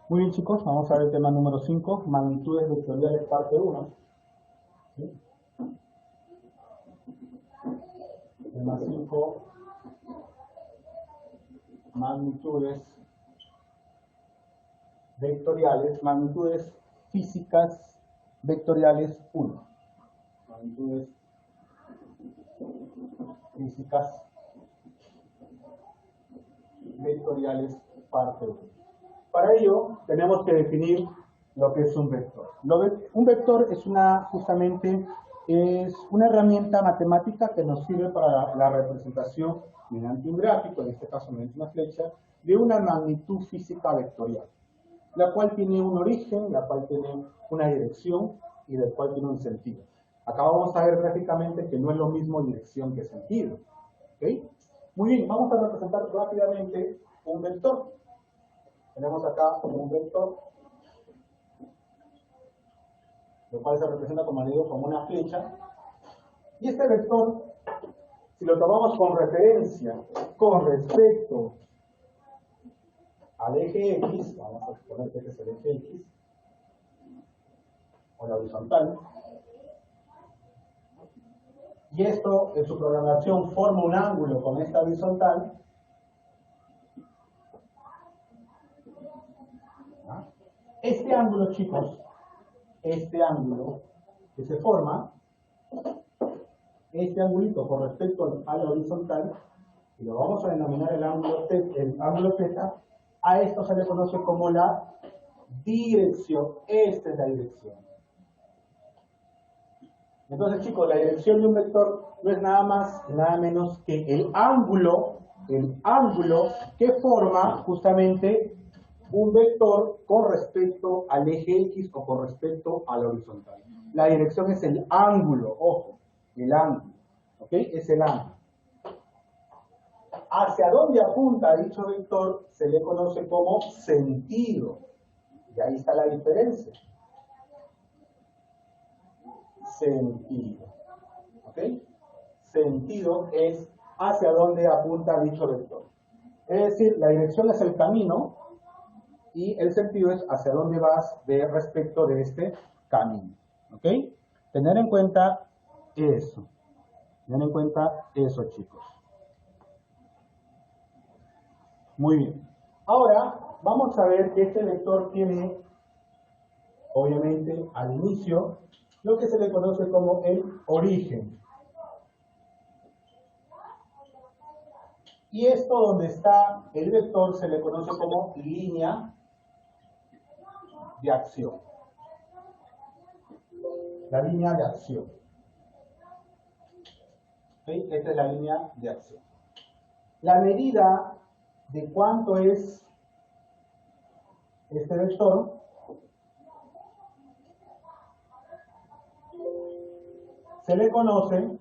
Muy bien, chicos, vamos a ver el tema número 5, magnitudes vectoriales, parte 1. ¿Sí? Tema 5, magnitudes vectoriales, magnitudes físicas vectoriales 1. Magnitudes físicas vectoriales, parte 1. Para ello, tenemos que definir lo que es un vector. Un vector es justamente una herramienta matemática que nos sirve para la representación mediante un gráfico, en este caso mediante una flecha, de una magnitud física vectorial, la cual tiene un origen, la cual tiene una dirección y del cual tiene un sentido. Acá vamos a ver gráficamente que no es lo mismo dirección que sentido. ¿Okay? Muy bien, vamos a representar rápidamente un vector. Tenemos acá como un vector, lo cual se representa, como le digo, como una flecha. Y este vector, si lo tomamos con referencia, con respecto al eje X, vamos a suponer que este es el eje X, o la horizontal, y esto en su programación forma un ángulo con esta horizontal, este ángulo, chicos, este ángulo que se forma, este angulito con respecto a la horizontal, y lo vamos a denominar el ángulo θ, a esto se le conoce como la dirección. Esta es la dirección. Entonces, chicos, la dirección de un vector no es nada más y nada menos que el ángulo que forma justamente un vector con respecto al eje X o con respecto a la horizontal. La dirección es el ángulo, ojo, el ángulo, ¿ok? Es el ángulo. Hacia dónde apunta dicho vector se le conoce como sentido. Y ahí está la diferencia. Sentido, ¿ok? Sentido es hacia dónde apunta dicho vector. Es decir, la dirección es el camino, y el sentido es hacia dónde vas respecto de este camino. ¿Ok? Tener en cuenta eso. Tener en cuenta eso, chicos. Muy bien. Ahora vamos a ver que este vector tiene, obviamente, al inicio, lo que se le conoce como el origen. Y esto donde está el vector se le conoce como línea de acción. La línea de acción. ¿Sí? Esta es la línea de acción. La medida de cuánto es este vector se le conoce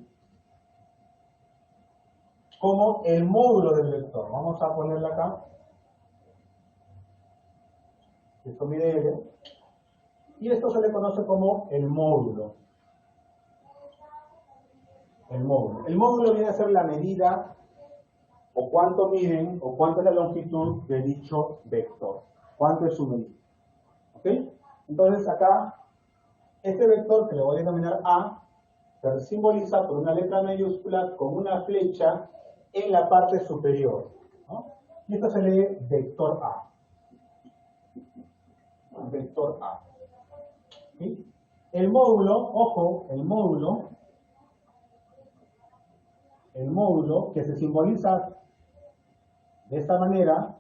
como el módulo del vector. Vamos a ponerla acá. Esto mide L. Y esto se le conoce como el módulo. El módulo. El módulo viene a ser la medida o cuánto miden o cuánto es la longitud de dicho vector. ¿Cuánto es su medida? ¿Ok? Entonces acá, este vector que le voy a denominar A, se simboliza por una letra mayúscula con una flecha en la parte superior, ¿no? Y esto se lee vector A. Vector A. ¿Sí? El módulo, ojo, el módulo que se simboliza de esta manera,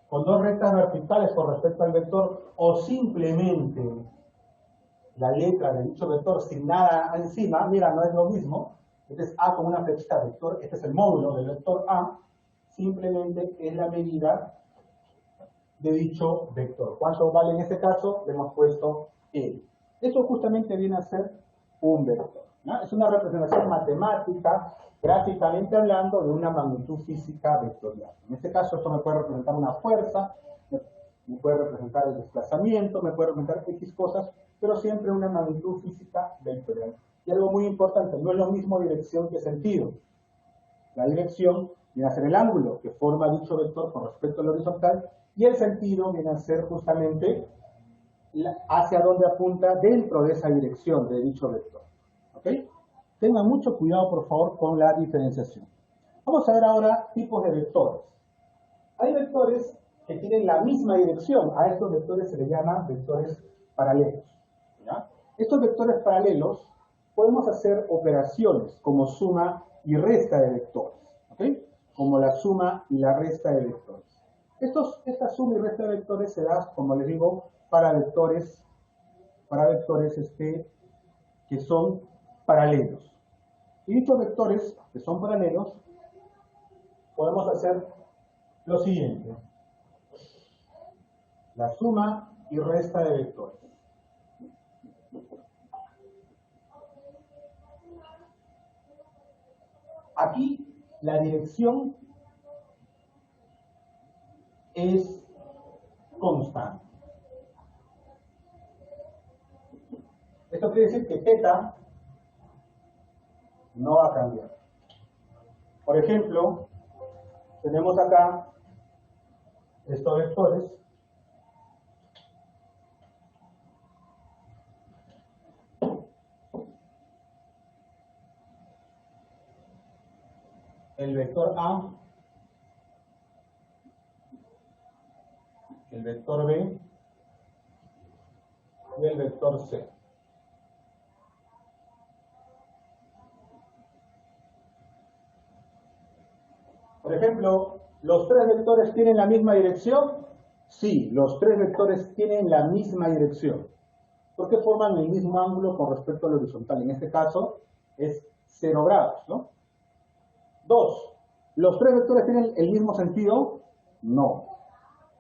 con dos rectas verticales con respecto al vector, o simplemente la letra de dicho vector sin nada encima, mira, no es lo mismo. Este es A con una flechita vector, este es el módulo del vector A, simplemente es la medida de dicho vector. ¿Cuánto vale en este caso? Le hemos puesto L. Eso justamente viene a ser un vector, ¿no? Es una representación matemática, gráficamente hablando, de una magnitud física vectorial. En este caso, esto me puede representar una fuerza, me puede representar el desplazamiento, me puede representar X cosas, pero siempre una magnitud física vectorial. Y algo muy importante, no es lo mismo dirección que sentido. La dirección viene a ser el ángulo que forma dicho vector con respecto al horizontal, Y el sentido viene a ser justamente hacia donde apunta dentro de esa dirección de dicho vector. ¿Ok? Tengan mucho cuidado, por favor, con la diferenciación. Vamos a ver ahora tipos de vectores. Hay vectores que tienen la misma dirección. A estos vectores se les llama vectores paralelos. ¿Ya? Estos vectores paralelos podemos hacer operaciones como suma y resta de vectores. ¿Ok? Como la suma y la resta de vectores. Esta suma y resta de vectores se da, como les digo, para vectores que son paralelos. Y dichos vectores que son paralelos, podemos hacer lo siguiente. La suma y resta de vectores. Aquí la dirección es constante. Esto quiere decir que θ no va a cambiar. Por ejemplo, tenemos acá estos vectores. El vector A, el vector B y el vector C. Por ejemplo, ¿los tres vectores tienen la misma dirección? Sí, los tres vectores tienen la misma dirección, porque forman el mismo ángulo con respecto al horizontal. En este caso es 0 grados, ¿no? 2. ¿Los tres vectores tienen el mismo sentido? No.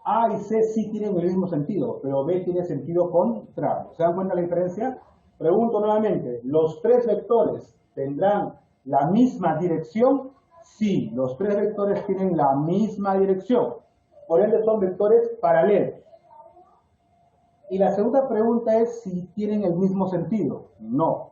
A y C sí tienen el mismo sentido, pero B tiene sentido contrario. ¿Se dan cuenta la diferencia? Pregunto nuevamente, ¿los tres vectores tendrán la misma dirección? Sí, los tres vectores tienen la misma dirección. Por ende son vectores paralelos. Y la segunda pregunta es si tienen el mismo sentido. No.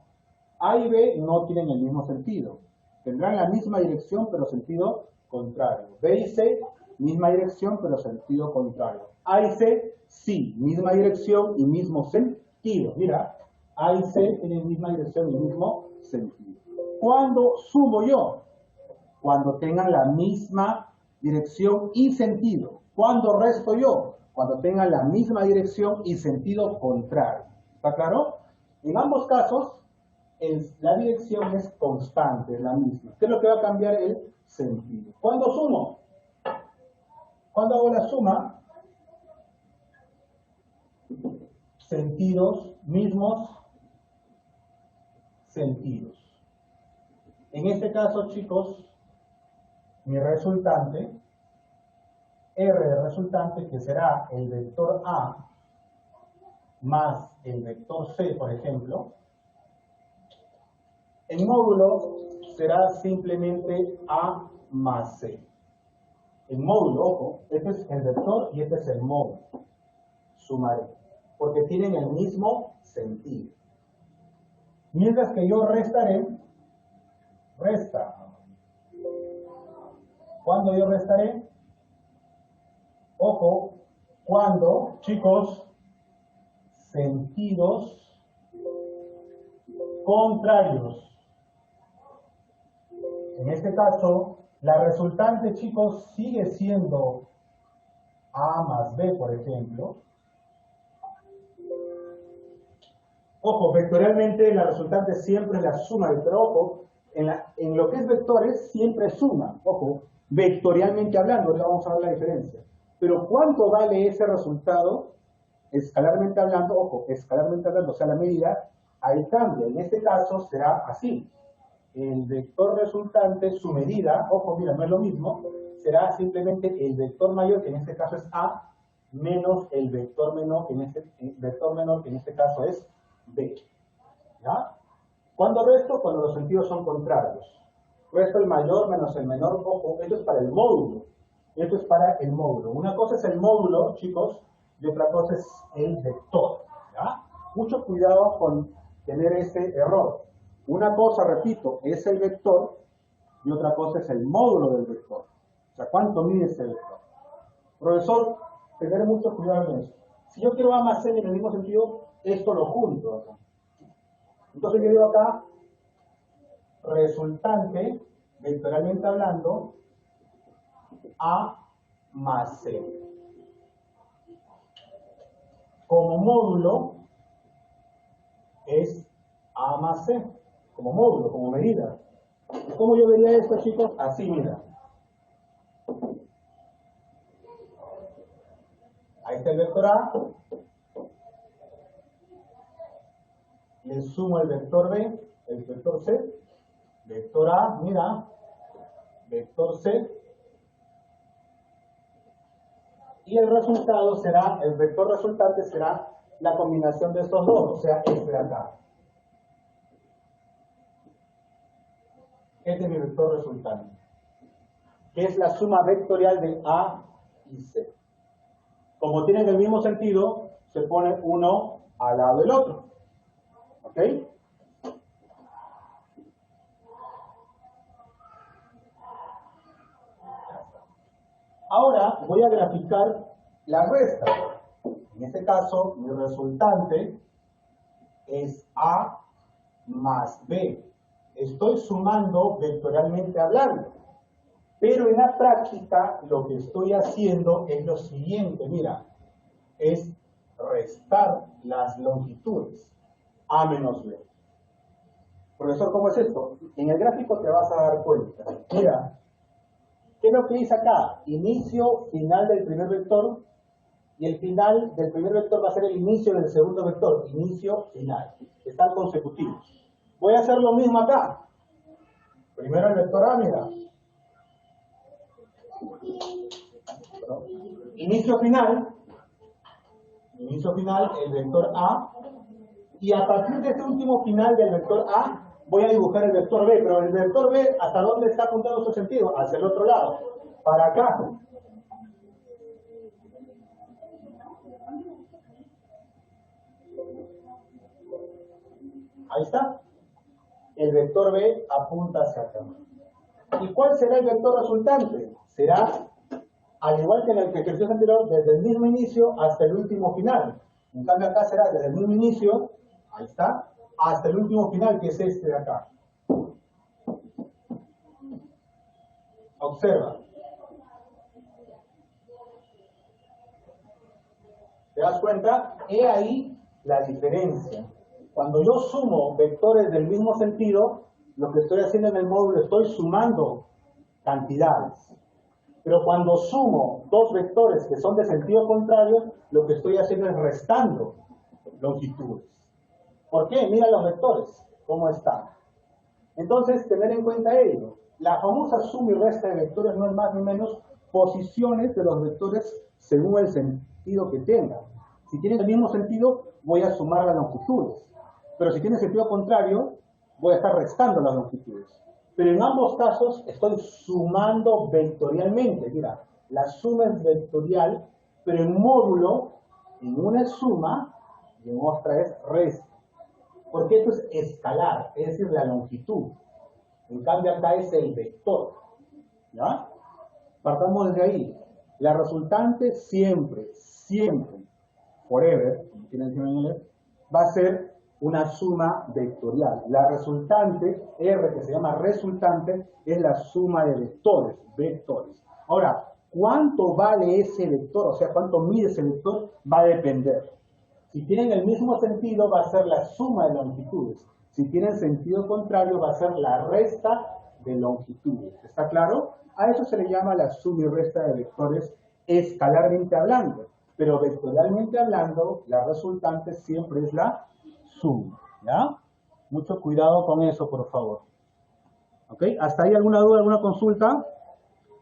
A y B no tienen el mismo sentido. Tendrán la misma dirección, pero sentido contrario. B y C, misma dirección, pero sentido contrario. A y C, sí, misma dirección y mismo sentido. Mira, A y C tienen misma dirección y mismo sentido. ¿Cuándo sumo yo? Cuando tengan la misma dirección y sentido. ¿Cuándo resto yo? Cuando tengan la misma dirección y sentido contrario. ¿Está claro? En ambos casos, la dirección es constante, es la misma. ¿Qué es lo que va a cambiar? El sentido. ¿Cuándo sumo? Cuando hago la suma, sentidos, mismos sentidos. En este caso, chicos, mi resultante, R de resultante, que será el vector A más el vector C, por ejemplo, en módulo será simplemente A más C. En módulo, ojo, este es el vector y este es el módulo. Sumaré, porque tienen el mismo sentido. Mientras que yo restaré, resta. ¿Cuándo yo restaré? Ojo, cuando, chicos, sentidos contrarios. En este caso, la resultante, chicos, sigue siendo A más B, por ejemplo. Ojo, vectorialmente la resultante siempre es la suma, pero ojo, en lo que es vectores siempre suma. Ojo, vectorialmente hablando, ahora vamos a ver la diferencia. Pero ¿cuánto vale ese resultado? Escalarmente hablando, ojo, escalarmente hablando, o sea, la medida, ahí cambia. En este caso será así. El vector resultante, su medida, ojo, mira, no es lo mismo, será simplemente el vector mayor, que en este caso es A, menos el vector menor, que en este caso es B. ¿Ya? ¿Cuándo resto? Cuando los sentidos son contrarios. Resto el mayor menos el menor, ojo, esto es para el módulo. Esto es para el módulo. Una cosa es el módulo, chicos, y otra cosa es el vector. ¿Ya? Mucho cuidado con tener ese error. Una cosa, repito, es el vector y otra cosa es el módulo del vector. O sea, ¿cuánto mide ese vector? Profesor, tener mucho cuidado en eso. Si yo quiero A más C en el mismo sentido, esto lo junto acá. Entonces yo digo acá, resultante, vectorialmente hablando, A más C. Como módulo es A más C, como módulo, como medida. ¿Cómo yo vería esto, chicos? Así, mira. Ahí está el vector A. Le sumo el vector B, el vector C. Vector A, mira. Vector C. Y el resultado será, el vector resultante será la combinación de estos dos, o sea, este de acá. Este es mi vector resultante, que es la suma vectorial de A y C. Como tienen el mismo sentido, se pone uno al lado del otro. ¿Ok? Ahora voy a graficar la resta. En este caso, mi resultante es A más B. Estoy sumando vectorialmente hablando. Pero en la práctica, lo que estoy haciendo es lo siguiente, mira, es restar las longitudes, A menos B. Profesor, ¿cómo es esto? En el gráfico te vas a dar cuenta. Mira, ¿qué es lo que dice acá? Inicio, final del primer vector, y el final del primer vector va a ser el inicio del segundo vector, inicio, final. Están consecutivos. Voy a hacer lo mismo acá. Primero el vector A, mira. Inicio, final, el vector A, y a partir de este último final del vector A, voy a dibujar el vector B, pero el vector B, ¿hasta dónde está apuntando su sentido? Hacia el otro lado, para acá. Ahí está. El vector B apunta hacia acá. ¿Y cuál será el vector resultante? Será, al igual que en el ejercicio anterior, desde el mismo inicio hasta el último final. En cambio acá será desde el mismo inicio, ahí está, hasta el último final, que es este de acá. Observa. ¿Te das cuenta? He ahí la diferencia. Cuando yo sumo vectores del mismo sentido, lo que estoy haciendo en el módulo, estoy sumando cantidades. Pero cuando sumo dos vectores que son de sentido contrario, lo que estoy haciendo es restando longitudes. ¿Por qué? Mira los vectores, cómo están. Entonces, tener en cuenta ello. La famosa suma y resta de vectores no es más ni menos posiciones de los vectores según el sentido que tengan. Si tienen el mismo sentido, voy a sumar las longitudes. Pero si tiene sentido contrario, voy a estar restando las longitudes. Pero en ambos casos estoy sumando vectorialmente. Mira, la suma es vectorial, pero en módulo, en una es suma y en otra es resta. Porque esto es escalar, es decir, la longitud. En cambio acá es el vector. ¿Ya? Partamos desde ahí. La resultante siempre, forever, como tiene encima en inglés, va a ser una suma vectorial. La resultante, R, que se llama resultante, es la suma de vectores. Ahora, ¿cuánto vale ese vector? O sea, ¿cuánto mide ese vector? Va a depender. Si tienen el mismo sentido, va a ser la suma de longitudes. Si tienen sentido contrario, va a ser la resta de longitudes. ¿Está claro? A eso se le llama la suma y resta de vectores escalarmente hablando. Pero vectorialmente hablando, la resultante siempre es la suma. ¿Ya? Mucho cuidado con eso, por favor. ¿Ok? ¿Hasta ahí alguna duda, alguna consulta?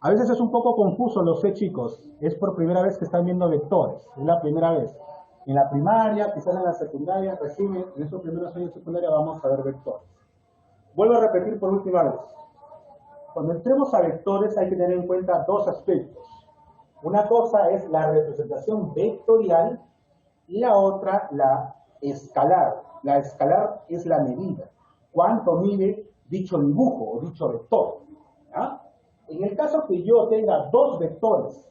A veces es un poco confuso, lo sé, chicos. Es por primera vez que están viendo vectores. Es la primera vez. En la primaria, quizás en la secundaria, recién en estos primeros años de secundaria vamos a ver vectores. Vuelvo a repetir por última vez. Cuando entremos a vectores hay que tener en cuenta dos aspectos. Una cosa es la representación vectorial y la otra la escalar. La escalar es la medida. ¿Cuánto mide dicho dibujo o dicho vector? ¿Ya? En el caso que yo tenga dos vectores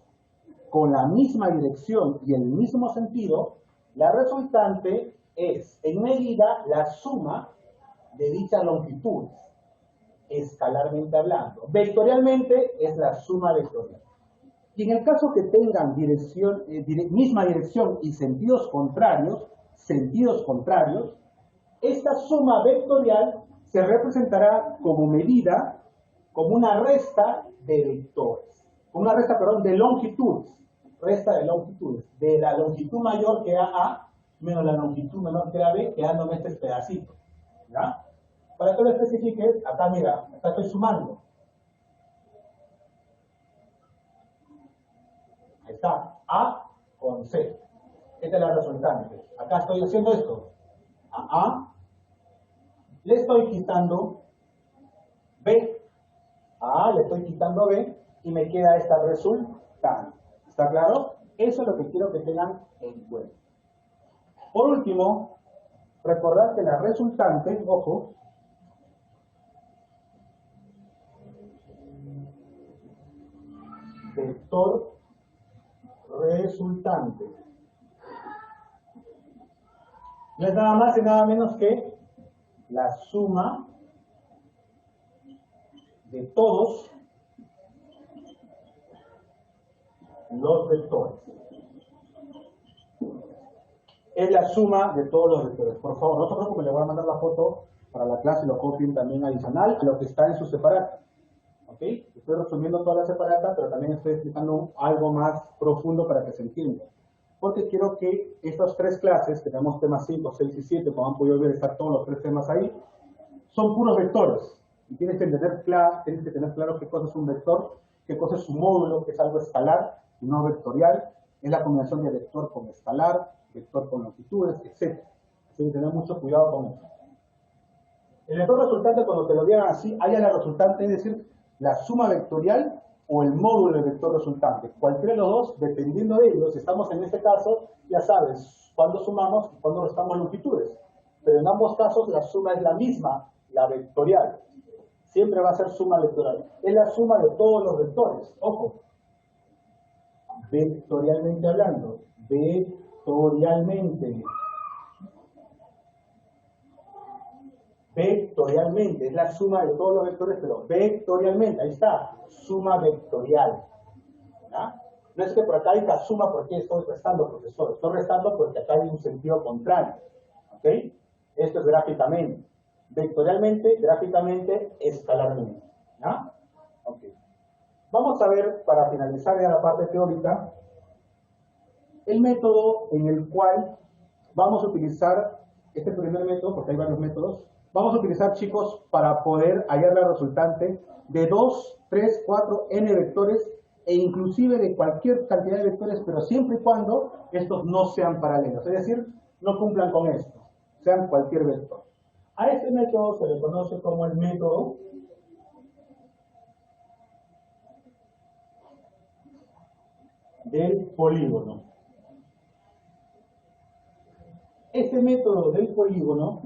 con la misma dirección y el mismo sentido, la resultante es, en medida, la suma de dichas longitudes, escalarmente hablando. Vectorialmente es la suma vectorial. Y en el caso que tengan misma dirección y sentidos contrarios, esta suma vectorial se representará como medida, como una resta de vectores. Una resta, perdón, de longitudes. Resta de longitudes. De la longitud mayor que era A, menos la longitud menor que era B, quedándome este pedacito. ¿Ya? Para que lo especifiques, acá mira, acá estoy sumando. Ahí está, A con C. Esta es la resultante. Acá estoy haciendo esto. A A le estoy quitando B. A A le estoy quitando B y me queda esta resultante. ¿Está claro? Eso es lo que quiero que tengan en cuenta. Por último, recordad que la resultante, ojo, vector resultante, no es nada más y nada menos que la suma de todos los vectores. Es la suma de todos los vectores. Por favor, no se preocupen, le voy a mandar la foto para la clase y lo copien también adicional a lo que está en su separata. ¿Ok? Estoy resumiendo toda la separata, pero también estoy explicando algo más profundo para que se entienda. Porque quiero que estas tres clases, que tenemos temas 5, 6 y 7, como han podido ver, están todos los tres temas ahí, son puros vectores. Y tienes que tener claro qué cosa es un vector, qué cosa es un módulo, que es algo escalar y no vectorial. Es la combinación de vector con escalar, vector con longitudes, etc. Así que tener mucho cuidado con eso. El vector resultante, cuando te lo digan así, haya la resultante, es decir, la suma vectorial o el módulo del vector resultante. Cualquiera de los dos, dependiendo de ellos, si estamos en este caso, ya sabes cuándo sumamos y cuándo restamos longitudes. Pero en ambos casos la suma es la misma, la vectorial. Siempre va a ser suma vectorial. Es la suma de todos los vectores. Ojo. Vectorialmente hablando. Vectorialmente. Vectorialmente. Es la suma de todos los vectores, pero vectorialmente. Ahí está. Suma vectorial. ¿Ya? No es que por acá hay la suma porque estoy restando, profesor. Estoy restando porque acá hay un sentido contrario. ¿Ok? Esto es gráficamente. Vectorialmente, gráficamente, escalarmente. ¿Ya? Ok. Vamos a ver, para finalizar ya la parte teórica, el método en el cual vamos a utilizar este primer método, porque hay varios métodos. Vamos a utilizar, chicos, para poder hallar la resultante de 2, 3, 4, n vectores e inclusive de cualquier cantidad de vectores, pero siempre y cuando estos no sean paralelos, es decir, no cumplan con esto, sean cualquier vector. A este método se le conoce como el método del polígono. Este método del polígono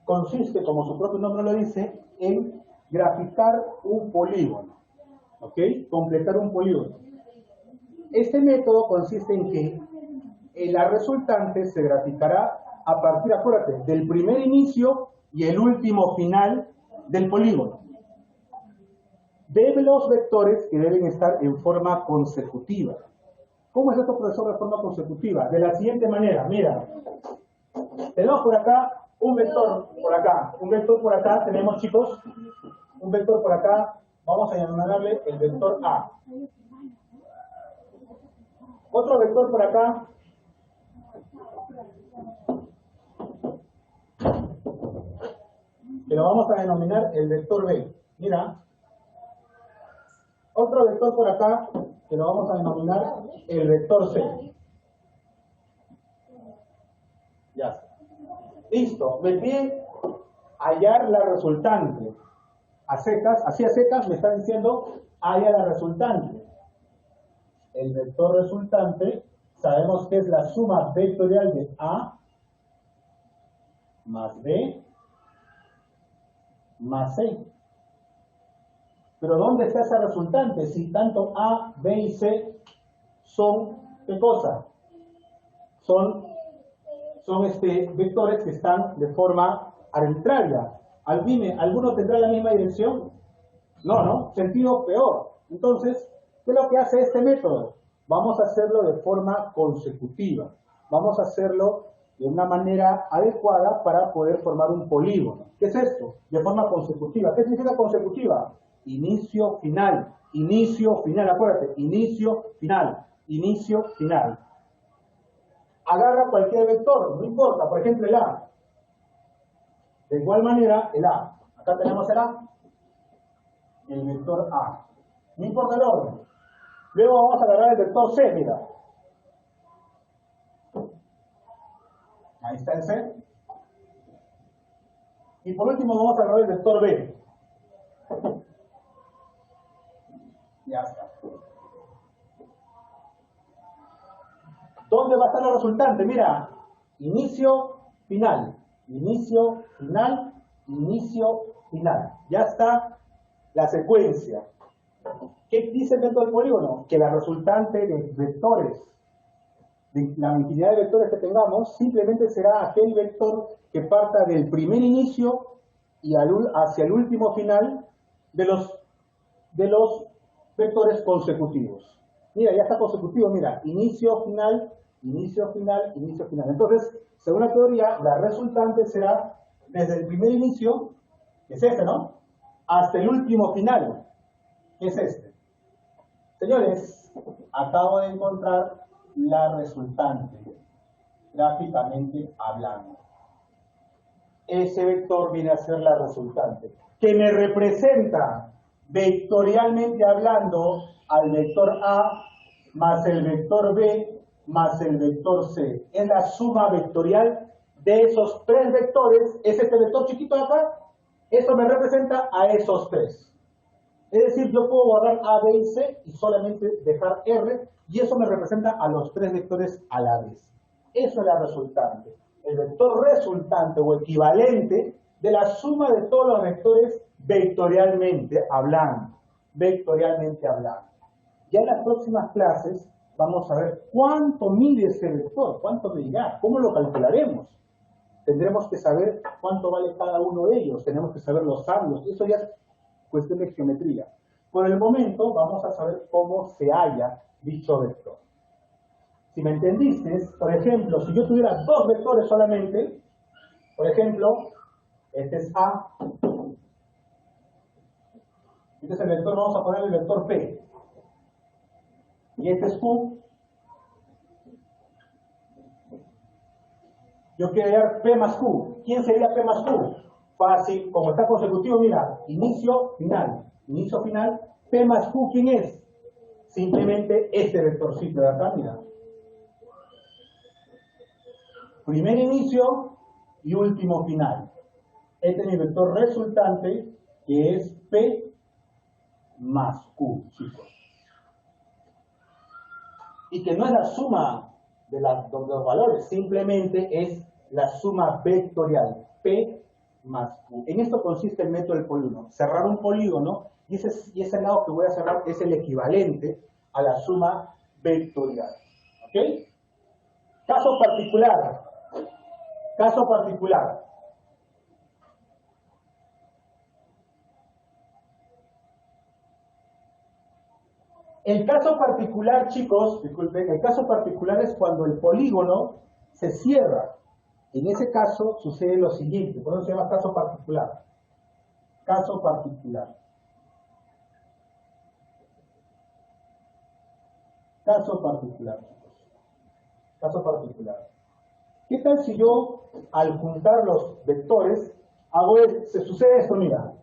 consiste, como su propio nombre lo dice, en graficar un polígono. ¿Ok? Completar un polígono. Este método consiste en que la resultante se graficará a partir, acuérdate, del primer inicio y el último final del polígono. De los vectores que deben estar en forma consecutiva. ¿Cómo es esto, profesor, de forma consecutiva? De la siguiente manera, mira. Tenemos por acá un vector por acá. Un vector por acá tenemos, chicos, un vector por acá. Vamos a llamarle el vector A. Otro vector por acá. Que lo vamos a denominar el vector B. Mira. Otro vector por acá, que lo vamos a denominar el vector C. Ya está. Listo. Me piden hallar la resultante. A secas, así a secas me está diciendo halla la resultante. El vector resultante sabemos que es la suma vectorial de A más B más C. Pero ¿dónde está esa resultante? Si tanto A, B y C son, ¿qué cosa? Son vectores que están de forma arbitraria. Dime, ¿alguno tendrá la misma dirección? No, ¿no? Sentido peor. Entonces, ¿qué es lo que hace este método? Vamos a hacerlo de forma consecutiva. Vamos a hacerlo de una manera adecuada para poder formar un polígono. ¿Qué es esto? De forma consecutiva. ¿Qué significa consecutiva? Inicio, final. Inicio, final. Acuérdate. Inicio, final. Inicio, final. Agarra cualquier vector, no importa. Por ejemplo, el A. De igual manera, el A. Acá tenemos el A. El vector A. No importa el orden. Luego vamos a agarrar el vector C, mira. Ahí está el C. Y por último vamos a agarrar el vector B. Ya está. ¿Dónde va a estar la resultante? Mira, inicio, final. Inicio, final, inicio, final. Ya está la secuencia. ¿Qué dice el método del polígono? Que la resultante de vectores, de la infinidad de vectores que tengamos, simplemente será aquel vector que parta del primer inicio y hacia el último final de los vectores consecutivos. Mira, ya está consecutivo, mira, inicio, final, inicio, final, inicio, final. Entonces, según la teoría, la resultante será desde el primer inicio, que es este, ¿no? Hasta el último final, que es este. Señores, acabo de encontrar la resultante, gráficamente hablando. Ese vector viene a ser la resultante, que me representa vectorialmente hablando al vector A más el vector B más el vector C. Es la suma vectorial de esos tres vectores. Es este vector chiquito de acá. Eso me representa a esos tres. Es decir, yo puedo guardar A, B y C y solamente dejar R, y eso me representa a los tres vectores a la vez. Eso es la resultante. El vector resultante o equivalente de la suma de todos los vectores vectorialmente hablando. Vectorialmente hablando. Ya en las próximas clases vamos a ver cuánto mide ese vector, cuánto medirá, cómo lo calcularemos. Tendremos que saber cuánto vale cada uno de ellos, tenemos que saber los ángulos, eso ya es cuestión de geometría. Por el momento vamos a saber cómo se halla dicho vector. Si me entendiste, por ejemplo, si yo tuviera dos vectores solamente, por ejemplo, este es A, este es el vector, vamos a poner el vector P, y este es Q. Yo quiero hallar P más Q. ¿Quién sería P más Q? Fácil, como está consecutivo, mira, inicio, final, P más Q, ¿quién es? Simplemente este vectorcito de acá, mira. Primer inicio y último final. Este es mi vector resultante, que es P más Q, chicos. Y que no es la suma de los valores, simplemente es la suma vectorial, P más Q. En esto consiste el método del polígono. Cerrar un polígono, y ese lado que voy a cerrar es el equivalente a la suma vectorial. ¿Ok? Caso particular. Caso particular. El caso particular, chicos, disculpen, el caso particular es cuando el polígono se cierra. En ese caso sucede lo siguiente, por eso se llama caso particular. Caso particular. Caso particular, chicos. Caso particular. ¿Qué tal si yo, al juntar los vectores, se sucede esto, mira.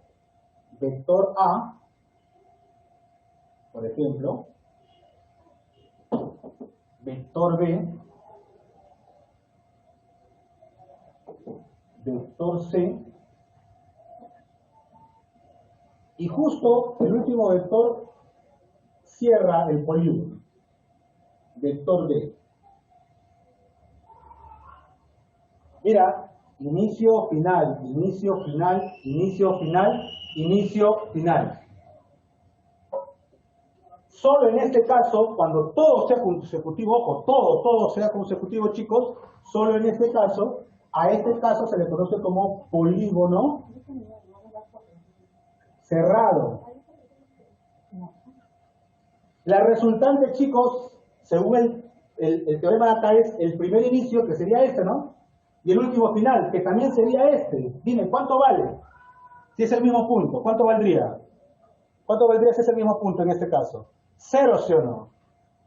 Vector A, por ejemplo, vector B, vector C, y justo el último vector cierra el polígono, vector B. Mira, inicio, final, inicio, final, inicio, final, inicio, final. Solo en este caso, cuando todo sea consecutivo, ojo, todo sea consecutivo, chicos, solo en este caso, a este caso se le conoce como polígono cerrado. La resultante, chicos, según el teorema de acá, es el primer inicio, que sería este, ¿no? Y el último final, que también sería este. Dime, ¿cuánto vale? Si es el mismo punto, ¿cuánto valdría? ¿Cuánto valdría si es el mismo punto en este caso? Cero, ¿sí o no?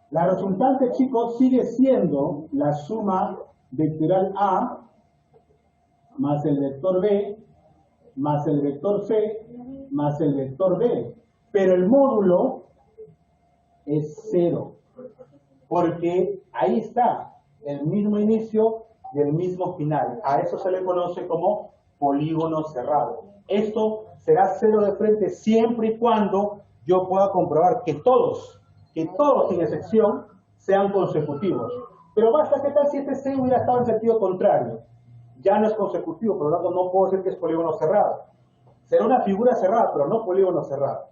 La resultante, chicos, sigue siendo la suma vectorial A más el vector B más el vector C más el vector B. Pero el módulo es cero. Porque ahí está el mismo inicio y el mismo final. A eso se le conoce como polígono cerrado. Esto será cero de frente siempre y cuando yo pueda comprobar que todos sin excepción sean consecutivos. Pero basta, ¿qué tal si este C hubiera estado en sentido contrario? Ya no es consecutivo, por lo tanto no puedo decir que es polígono cerrado. Será una figura cerrada, pero no polígono cerrado.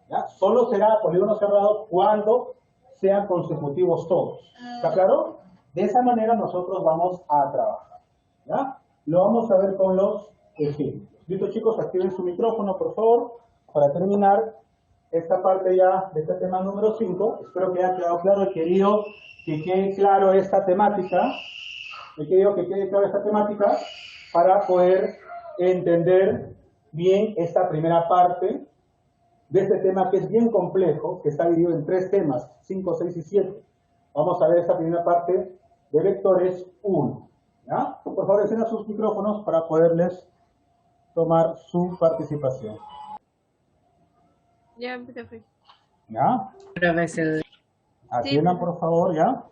¿Ya? Solo será polígono cerrado cuando sean consecutivos todos. ¿Está claro? De esa manera nosotros vamos a trabajar. ¿Ya? Lo vamos a ver con los ejemplos. Listo, chicos, activen su micrófono, por favor, para terminar esta parte ya de este tema número 5. Espero que haya quedado claro. He querido que quede claro esta temática. Para poder entender bien esta primera parte de este tema, que es bien complejo, que está dividido en 3 temas, 5, 6 y 7. Vamos a ver esta primera parte de vectores 1. ¿Ya? Por favor, enciendan sus micrófonos para poderles tomar su participación. Ya, profe. ¿Ya? Profesor. Atiendan, por favor, ¿ya?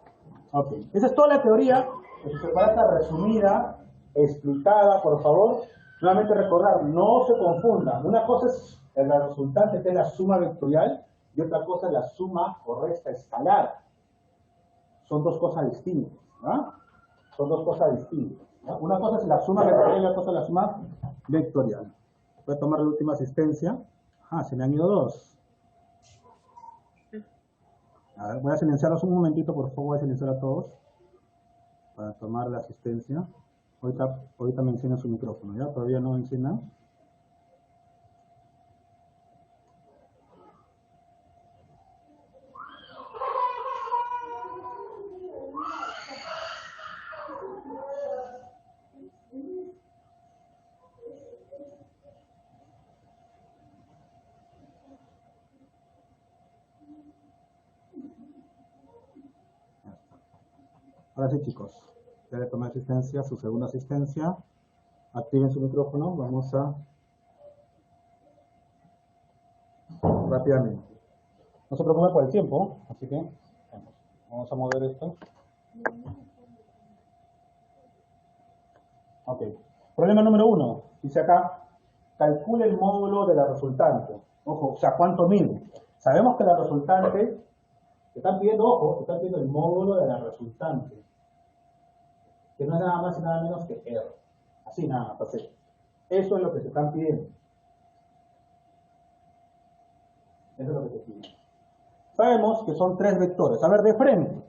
Ok. Esa es toda la teoría. Se trata resumida, explicada, por favor. Nuevamente recordar, no se confunda. Una cosa es la resultante, que es la suma vectorial, y otra cosa es la suma o resta escalar. Son dos cosas distintas. ¿No? Son dos cosas distintas. ¿No? Una cosa es la suma vectorial y otra cosa es la suma vectorial. Voy a tomar la última asistencia. Se me han ido 2. A ver, voy a silenciarlos un momentito, por favor, voy a silenciar a todos para tomar la asistencia. Ahorita me encienden su micrófono, ¿ya? Todavía no me enciendan. Ahora sí, chicos, ya le tomé asistencia, su segunda asistencia. Activen su micrófono, vamos a rápidamente. No se preocupen por el tiempo, así que vamos a mover esto. Ok. Problema número 1. Dice acá, calcule el módulo de la resultante. Ojo, o sea, ¿cuánto mide? Sabemos que la resultante, te están pidiendo, ojo, te están pidiendo el módulo de la resultante, que no es nada más y nada menos que R. Así nada más, así. Eso es lo que se están pidiendo. Eso es lo que se pide. Sabemos que son 3 vectores. A ver, de frente.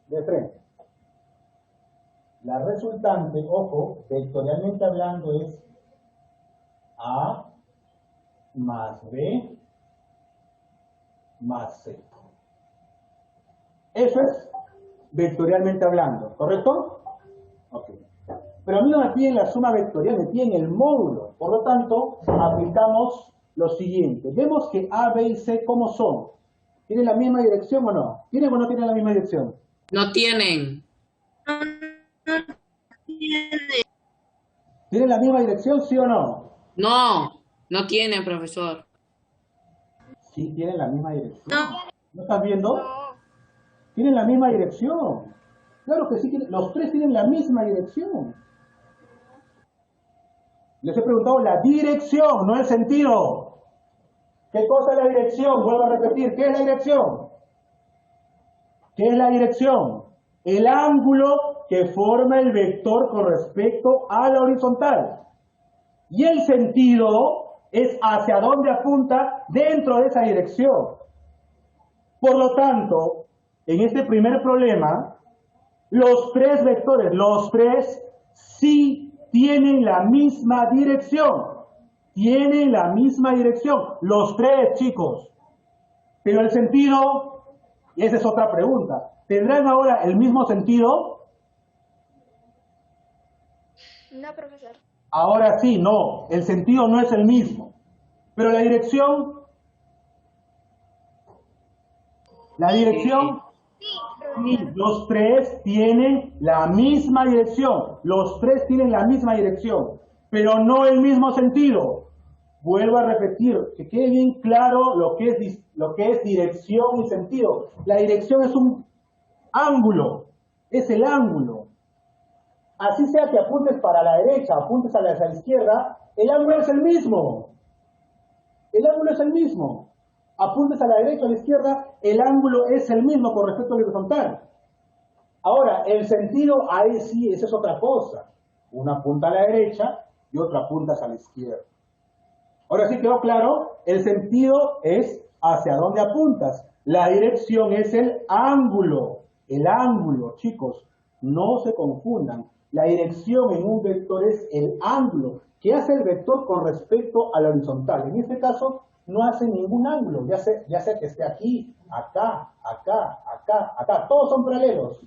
De frente. La resultante, ojo, vectorialmente hablando es A más B más C. Eso es vectorialmente hablando, ¿correcto? Ok. Pero a mí no me piden la suma vectorial, me piden el módulo. Por lo tanto, aplicamos lo siguiente. Vemos que A, B y C, ¿cómo son? ¿Tienen la misma dirección o no? ¿Tienen o no tienen la misma dirección? No tienen. ¿Tienen la misma dirección, sí o no? No, no tienen, profesor. Sí, tienen la misma dirección. ¿No estás viendo? Tienen la misma dirección. Claro que sí, los 3 tienen la misma dirección. Les he preguntado la dirección, no el sentido. ¿Qué cosa es la dirección? Vuelvo a repetir, ¿qué es la dirección? ¿Qué es la dirección? El ángulo que forma el vector con respecto a la horizontal. Y el sentido es hacia dónde apunta dentro de esa dirección. Por lo tanto, en este primer problema, los tres vectores, los tres, sí tienen la misma dirección. Tienen la misma dirección. Los tres, chicos. Pero el sentido, y esa es otra pregunta, ¿tendrán ahora el mismo sentido? No, profesor. Ahora sí, no. El sentido no es el mismo. Pero la dirección, Sí, sí, profesor. los tres tienen la misma dirección. Los tres tienen la misma dirección, pero no el mismo sentido. Vuelvo a repetir, que quede bien claro lo que es dirección y sentido. La dirección es un ángulo, es el ángulo. Así sea que apuntes para la derecha, apuntes a la izquierda, el ángulo es el mismo. El ángulo es el mismo. Apuntes a la derecha o a la izquierda, el ángulo es el mismo con respecto al horizontal. Ahora, el sentido, ahí sí, esa es otra cosa. Una apunta a la derecha y otra apunta a la izquierda. Ahora sí quedó claro, el sentido es hacia dónde apuntas. La dirección es el ángulo, chicos, no se confundan. La dirección en un vector es el ángulo. ¿Qué hace el vector con respecto a la horizontal? En este caso, no hace ningún ángulo, ya sea que esté aquí, acá, acá, acá, acá. Todos son paralelos.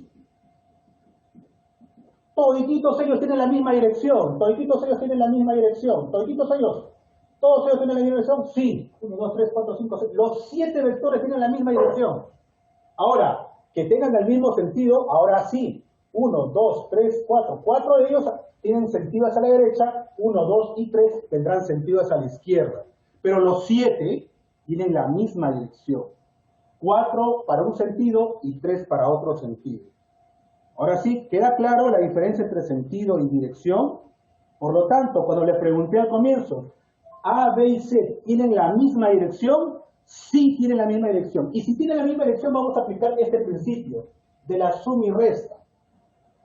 Todititos ellos tienen la misma dirección. Todititos ellos tienen la misma dirección. Todititos ellos. ¿Todos ellos tienen la misma dirección? Sí. 1, 2, 3, 4, 5, 6. Los 7 vectores tienen la misma dirección. Ahora, que tengan el mismo sentido, ahora sí. 1, 2, 3, 4. 4 de ellos tienen sentido hacia la derecha. 1, 2 y 3 tendrán sentido hacia la izquierda. Pero los 7 tienen la misma dirección. 4 para un sentido y 3 para otro sentido. Ahora sí, ¿queda claro la diferencia entre sentido y dirección? Por lo tanto, cuando le pregunté al comienzo, A, B y C, ¿tienen la misma dirección? Sí tienen la misma dirección. Y si tienen la misma dirección, vamos a aplicar este principio de la suma y resta.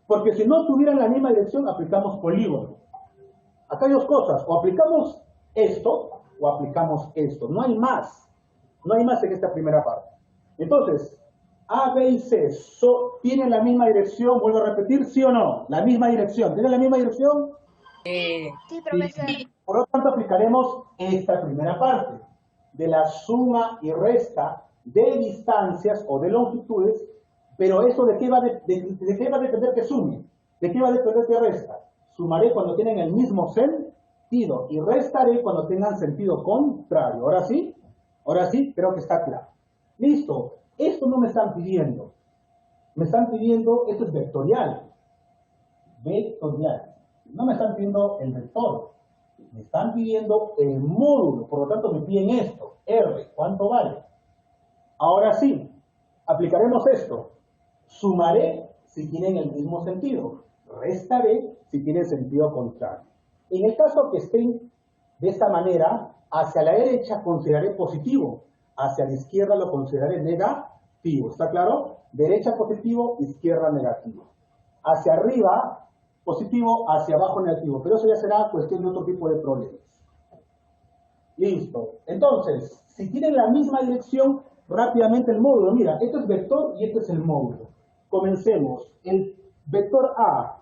Porque si no tuvieran la misma dirección, aplicamos polígono. Acá hay dos cosas, o aplicamos esto, o aplicamos esto. No hay más. No hay más en esta primera parte. Entonces, A, B y C ¿tienen la misma dirección? Vuelvo a repetir, ¿sí o no? La misma dirección. ¿Tienen la misma dirección? Sí, profesor. Por lo tanto, aplicaremos esta primera parte de la suma y resta de distancias o de longitudes, pero eso ¿de qué va a depender que sume? ¿De qué va a depender que resta? Sumaré cuando tienen el mismo sentido y restaré cuando tengan sentido contrario. Ahora sí, creo que está claro. Listo, esto no me están pidiendo. Me están pidiendo, esto es vectorial. Vectorial. No me están pidiendo el vector. Me están pidiendo el módulo. Por lo tanto, me piden esto. R, ¿cuánto vale? Ahora sí, aplicaremos esto. Sumaré si tienen el mismo sentido. Restaré si tienen sentido contrario. En el caso que estén de esta manera, hacia la derecha consideraré positivo. Hacia la izquierda lo consideraré negativo. ¿Está claro? Derecha positivo, izquierda negativo. Hacia arriba positivo, hacia abajo negativo. Pero eso ya será cuestión de otro tipo de problemas. Listo. Entonces, si tienen la misma dirección, rápidamente el módulo. Mira, esto es vector y este es el módulo. Comencemos. El vector A,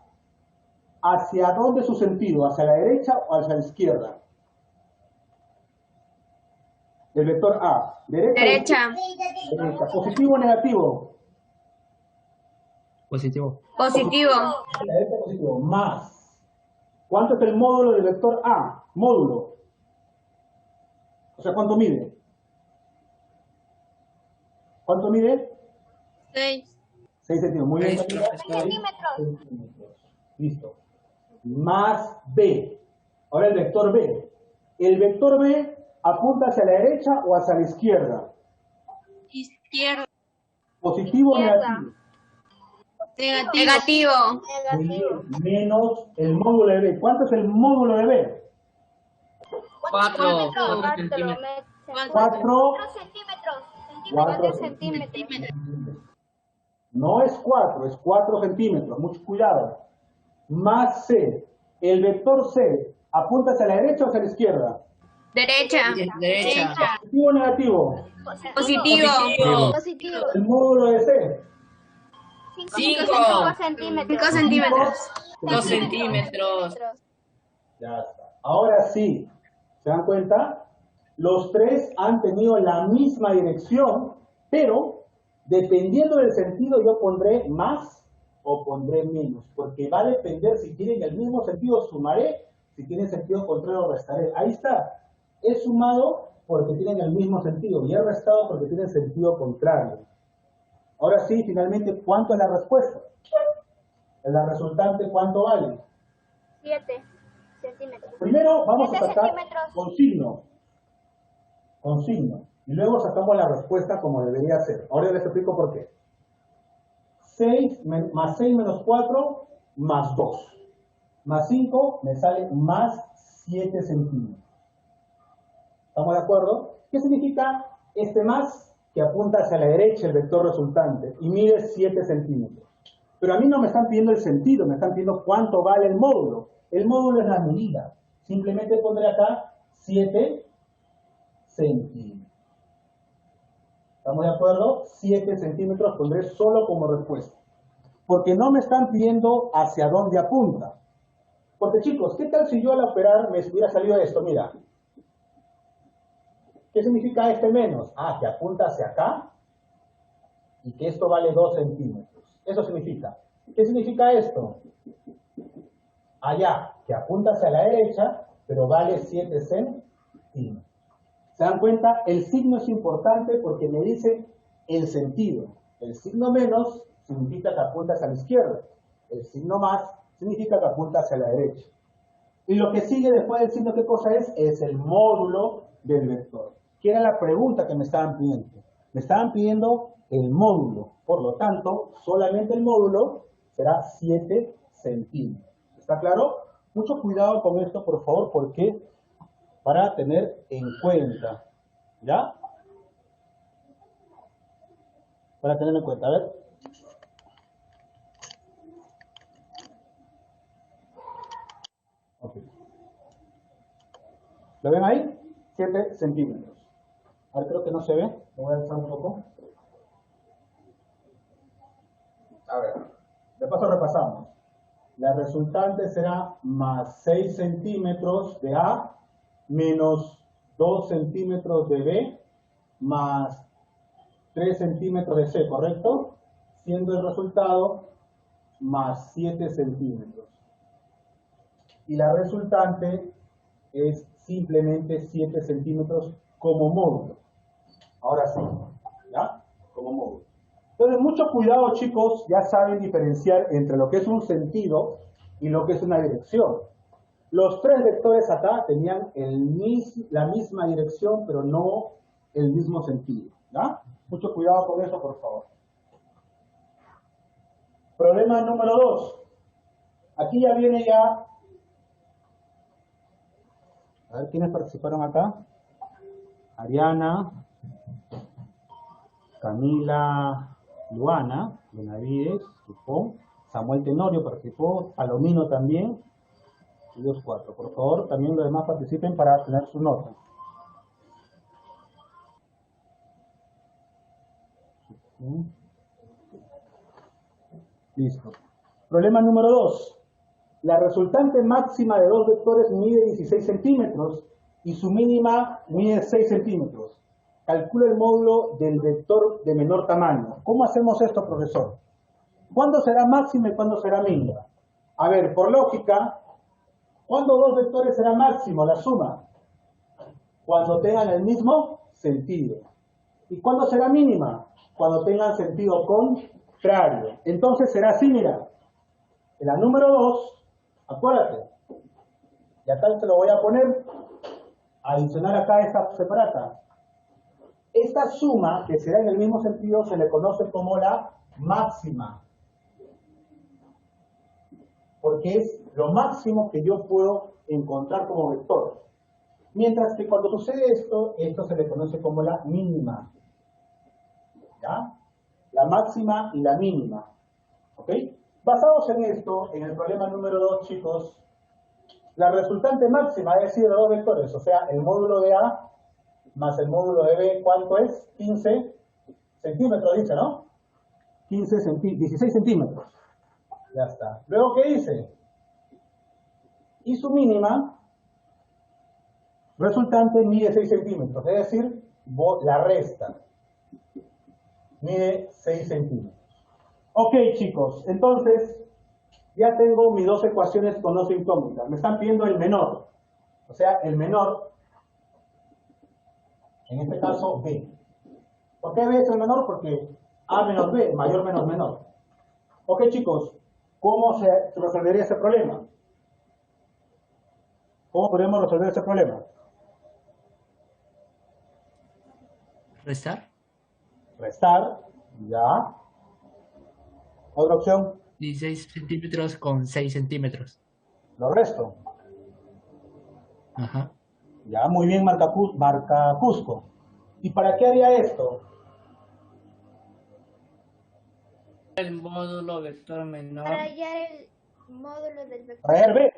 ¿hacia dónde es su sentido? ¿Hacia la derecha o hacia la izquierda? El vector A. ¿Derecha? Derecha. ¿Positivo o negativo? Positivo. Positivo. La derecha positivo. Más. ¿Cuánto es el módulo del vector A? Módulo. O sea, ¿cuánto mide? ¿Cuánto mide? 6. 6 centímetros. Muy bien. 6, profesor. Centímetros. Listo. Más B. Ahora el vector B. El vector B apunta hacia la derecha o hacia la izquierda. Izquierda. ¿Positivo o negativo? Negativo. Muy bien. Menos el módulo de B. ¿Cuánto es el módulo de B? 4 centímetros. 4 4 centímetros. No es 4, es 4 centímetros. Mucho cuidado. Más C. El vector C apunta hacia la derecha o hacia la izquierda. Derecha. Derecha. ¿Positivo o negativo? Positivo. Positivo. El módulo de C. 5 centímetros. 5 centímetros. 2 centímetros. Ya está. Ahora sí, ¿se dan cuenta? Los tres han tenido la misma dirección, pero dependiendo del sentido yo pondré más o pondré menos, porque va a depender si tienen el mismo sentido, sumaré, si tienen sentido contrario, restaré. Ahí está. He sumado porque tienen el mismo sentido y he restado porque tienen sentido contrario. Ahora sí, finalmente, ¿cuánto es la respuesta? La resultante, ¿cuánto vale? 7 centímetros. Primero vamos a 7 sacar centímetros. con signo. Con signo. Y luego sacamos la respuesta como debería ser. Ahora les explico por qué. 6 más 6 menos 4 más 2. Más 5 me sale más 7 centímetros. ¿Estamos de acuerdo? ¿Qué significa este más? Que apunta hacia la derecha el vector resultante y mide 7 centímetros. Pero a mí no me están pidiendo el sentido, me están pidiendo cuánto vale el módulo. El módulo es la medida. Simplemente pondré acá 7 centímetros. ¿Estamos de acuerdo? 7 centímetros pondré solo como respuesta. Porque no me están pidiendo hacia dónde apunta. Porque chicos, ¿qué tal si yo al operar me hubiera salido esto? Mira. ¿Qué significa este menos? Ah, que apunta hacia acá y que esto vale 2 centímetros. Eso significa. ¿Qué significa esto? Allá, que apunta hacia la derecha, pero vale 7 centímetros. ¿Se dan cuenta? El signo es importante porque me dice el sentido. El signo menos significa que apunta hacia la izquierda. El signo más significa que apunta hacia la derecha. Y lo que sigue después del signo, ¿qué cosa es? Es el módulo del vector. ¿Qué era la pregunta que me estaban pidiendo? Me estaban pidiendo el módulo. Por lo tanto, solamente el módulo será 7 centímetros. ¿Está claro? Mucho cuidado con esto, por favor, porque para tener en cuenta. ¿Ya? Para tener en cuenta. A ver. Ok. ¿Lo ven ahí? 7 centímetros. A ver, creo que no se ve. Me voy a alzar un poco. A ver. De paso repasamos. La resultante será más 6 centímetros de A menos 2 centímetros de B más 3 centímetros de C, ¿correcto? Siendo el resultado más 7 centímetros. Y la resultante es simplemente 7 centímetros como módulo. Ahora sí, ¿ya? Como módulo. Entonces, mucho cuidado, chicos, ya saben diferenciar entre lo que es un sentido y lo que es una dirección. Los tres vectores acá tenían la misma dirección, pero no el mismo sentido, ¿ya? Mucho cuidado con eso, por favor. Problema número 2. Aquí ya viene ya. A ver, ¿quiénes participaron acá? Ariana, Camila, Luana, Benavides, Tufón, Samuel Tenorio participó, Palomino también, y los 4. Por favor, también los demás participen para tener su nota. Listo. Problema número 2. La resultante máxima de dos vectores mide 16 centímetros y su mínima mide 6 centímetros. Calcula el módulo del vector de menor tamaño. ¿Cómo hacemos esto, profesor? ¿Cuándo será máxima y cuándo será mínima? A ver, por lógica, ¿cuándo dos vectores será máximo la suma? Cuando tengan el mismo sentido. ¿Y cuándo será mínima? Cuando tengan sentido contrario. Entonces será así, mira. En la número 2, acuérdate, y acá te lo voy a poner, adicionar acá esta separata. Esta suma, que será en el mismo sentido, se le conoce como la máxima. Porque es lo máximo que yo puedo encontrar como vector. Mientras que cuando sucede esto, esto se le conoce como la mínima. ¿Ya? La máxima y la mínima. ¿Ok? Basados en esto, en el problema número 2, chicos, la resultante máxima, es decir, de dos vectores, o sea, el módulo de A más el módulo de B, ¿cuánto es? 15 centímetros, dice, ¿no? 16 centímetros. Ya está. Luego, ¿qué dice? Y su mínima resultante mide 6 centímetros, es decir, la resta. Mide 6 centímetros. Ok, chicos, entonces ya tengo mis dos ecuaciones con dos incógnitas. Me están pidiendo el menor. O sea, el menor, en este caso, B. ¿Por qué B es el menor? Porque A menos B, mayor menos menor. Ok, chicos, ¿cómo se resolvería ese problema? ¿Cómo podemos resolver ese problema? ¿Restar? Restar, ya. Otra opción, 16 centímetros con 6 centímetros. lo resto. Ajá. Ya, muy bien, marca Cusco. ¿Y para qué haría esto? El módulo vector menor. Para hallar el módulo del vector. Para hallar B.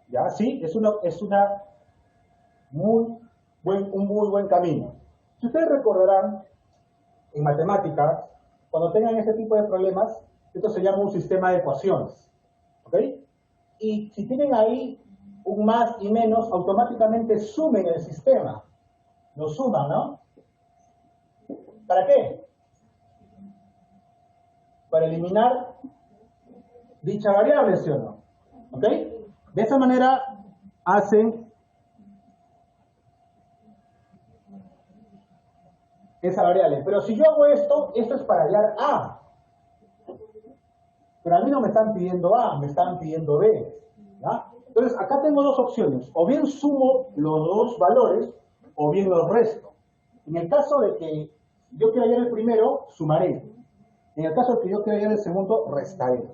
Ya, sí, es un muy buen camino. Si ustedes recordarán, en matemáticas, cuando tengan este tipo de problemas, esto se llama un sistema de ecuaciones. ¿Ok? Y si tienen ahí un más y menos, automáticamente sumen el sistema. Lo suman, ¿no? ¿Para qué? Para eliminar dicha variable, ¿sí o no? ¿Ok? De esa manera hacen esa variable. Pero si yo hago esto, esto es para hallar A. Pero a mí no me están pidiendo A, me están pidiendo B. ¿Ya? Entonces, acá tengo dos opciones. O bien sumo los dos valores, o bien los resto. En el caso de que yo quiera hallar el primero, sumaré. En el caso de que yo quiera hallar el segundo, restaré.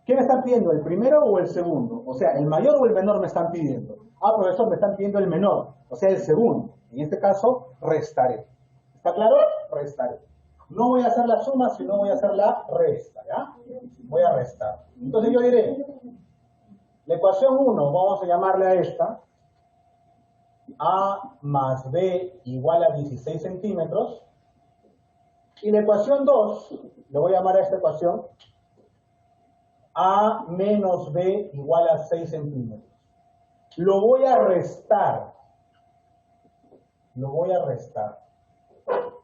¿Qué me están pidiendo? ¿El primero o el segundo? O sea, ¿el mayor o el menor me están pidiendo? Ah, profesor, me están pidiendo el menor, o sea, el segundo. En este caso, restaré. ¿Está claro? Restaré. No voy a hacer la suma, sino voy a hacer la resta, ¿ya? Voy a restar. Entonces yo diré, la ecuación 1, vamos a llamarle a esta, A más B igual a 16 centímetros. Y la ecuación 2, le voy a llamar a esta ecuación, A menos B igual a 6 centímetros. Lo voy a restar. Lo voy a restar.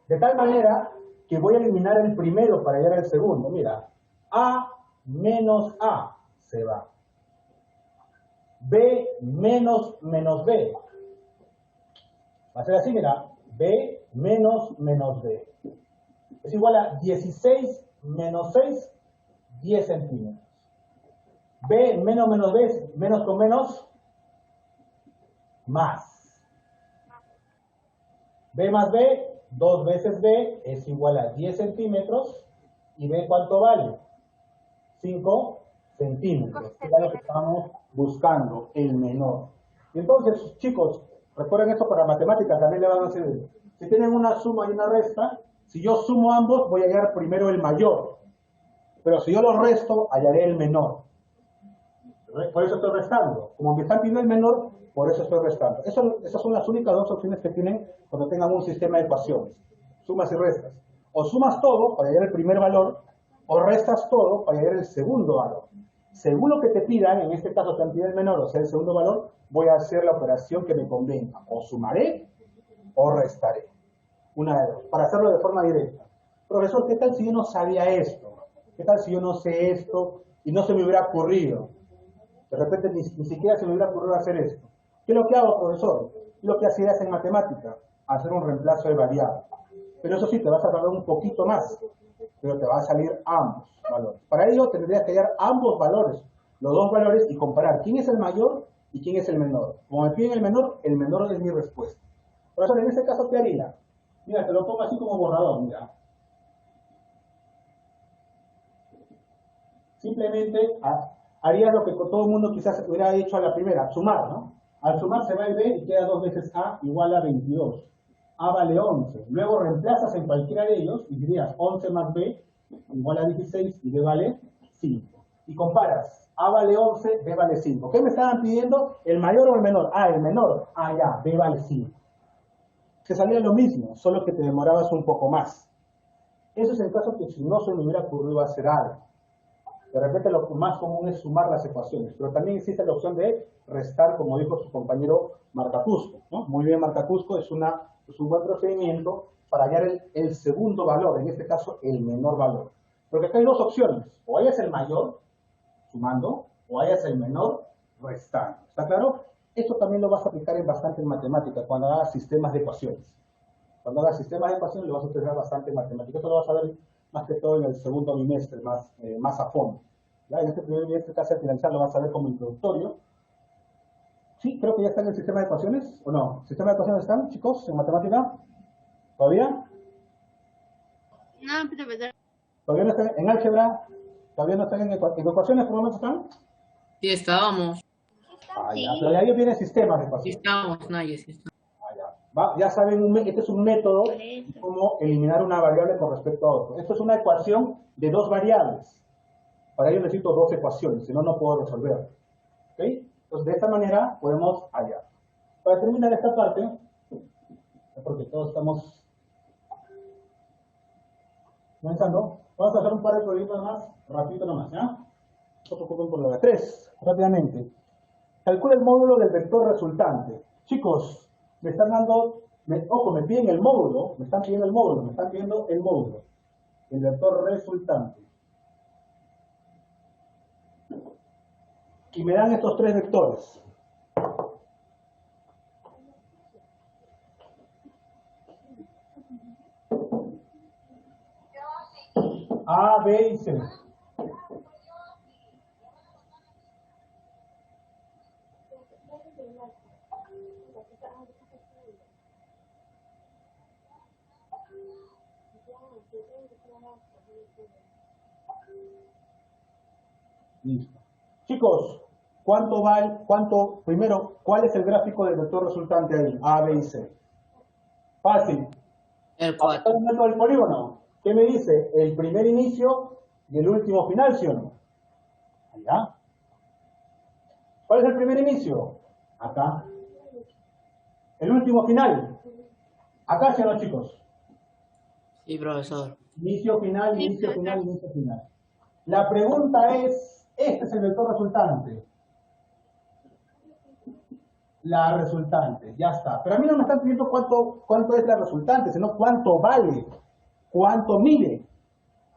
De tal manera que voy a eliminar el primero para hallar el segundo. Mira, A menos A se va. B menos B. Va a ser así, mira. B menos B. Es igual a 16 menos 6, 10 centímetros. B menos B es menos con menos, más. B más B, 2 veces B es igual a 10 centímetros. ¿Y B cuánto vale? 5 centímetros. Que es lo que estamos buscando, el menor. Y entonces, chicos, recuerden esto para matemáticas, también le van a servir. Si tienen una suma y una resta, si yo sumo ambos, voy a hallar primero el mayor. Pero si yo los resto, hallaré el menor. Por eso estoy restando. Como me están pidiendo el menor, por eso estoy restando. Esas son las únicas dos opciones que tienen cuando tengan un sistema de ecuaciones. Sumas y restas. O sumas todo para hallar el primer valor, o restas todo para hallar el segundo valor. Según lo que te pidan, en este caso te han pedido el menor, o sea el segundo valor, voy a hacer la operación que me convenga. O sumaré, o restaré. Una de dos. Para hacerlo de forma directa. Profesor, ¿qué tal si yo no sabía esto? ¿Qué tal si yo no sé esto y no se me hubiera ocurrido? De repente ni siquiera se me hubiera ocurrido hacer esto. ¿Qué es lo que hago, profesor? Lo que hacías en matemática, hacer un reemplazo de variable. Pero eso sí, te vas a tardar un poquito más, pero te va a salir ambos valores. Para ello tendrías que hallar ambos valores, los dos valores, y comparar quién es el mayor y quién es el menor. Como me piden el menor es mi respuesta. Profesor, en este caso, ¿qué haría? Mira, te lo pongo así como borrador, mira. Simplemente haría lo que todo el mundo quizás hubiera hecho a la primera, sumar, ¿no? Al sumar se va el B y queda 2 veces A igual a 22. A vale 11. Luego reemplazas en cualquiera de ellos y dirías 11 más B igual a 16 y B vale 5. y comparas. A vale 11, B vale 5. ¿Qué me estaban pidiendo? ¿El mayor o el menor? Ah, el menor. Ah, ya, B vale 5. Se salía lo mismo, solo que te demorabas un poco más. Eso es en caso que si no se me hubiera ocurrido hacer algo. De repente lo más común es sumar las ecuaciones, pero también existe la opción de restar, como dijo su compañero Marcacusco, ¿no? Muy bien, Marcacusco, es un buen procedimiento para hallar el segundo valor, en este caso el menor valor. Porque acá hay dos opciones, o hayas el mayor, sumando, o hayas el menor, restando. ¿Está claro? Esto también lo vas a aplicar bastante en matemática, cuando hagas sistemas de ecuaciones. Cuando hagas sistemas de ecuaciones lo vas a utilizar bastante en matemática. Esto lo vas a ver más que todo en el segundo bimestre, más a fondo. ¿Ya? En este primer bimestre, casi al finalizar, lo vas a ver como introductorio. Sí, creo que ya está en el sistema de ecuaciones, ¿o no? ¿Sistema de ecuaciones están, chicos, en matemática? ¿Todavía? No, profesor. ¿Todavía no están en álgebra? ¿Todavía no están en ecuaciones? ¿Por lo menos están? Sí, estábamos. Ah, ya, pero ya viene sistemas de Sí, ecuaciones. estábamos, Naye, sí estábamos. Ya saben, este es un método de cómo eliminar una variable con respecto a otra. Esto es una ecuación de dos variables. Para ello necesito dos ecuaciones, si no, no puedo resolver. ¿Ok? Entonces, de esta manera podemos hallar. Para terminar esta parte, porque todos estamos comenzando, vamos a hacer un par de problemas más, rapidito nomás, ¿ya? No se preocupen por lo de 3, rápidamente. Calcula el módulo del vector resultante. Chicos, me están dando, ojo, me piden el módulo, me están pidiendo el módulo, el vector resultante. Y me dan estos tres vectores. A, B y C. Listo. Chicos, primero, ¿cuál es el gráfico del vector resultante ahí? A, B y C. Fácil. El ¿Para 4. el método del polígono? ¿Qué me dice? El primer inicio y el último final, ¿sí o no? Allá. ¿Cuál es el primer inicio? Acá. El último final. Acá, ¿sí o no, chicos? Sí, profesor. Inicio, final, inicio, final, inicio, final. La pregunta es, este es el vector resultante. La resultante, ya está. Pero a mí no me están pidiendo cuánto es la resultante, sino cuánto vale, cuánto mide.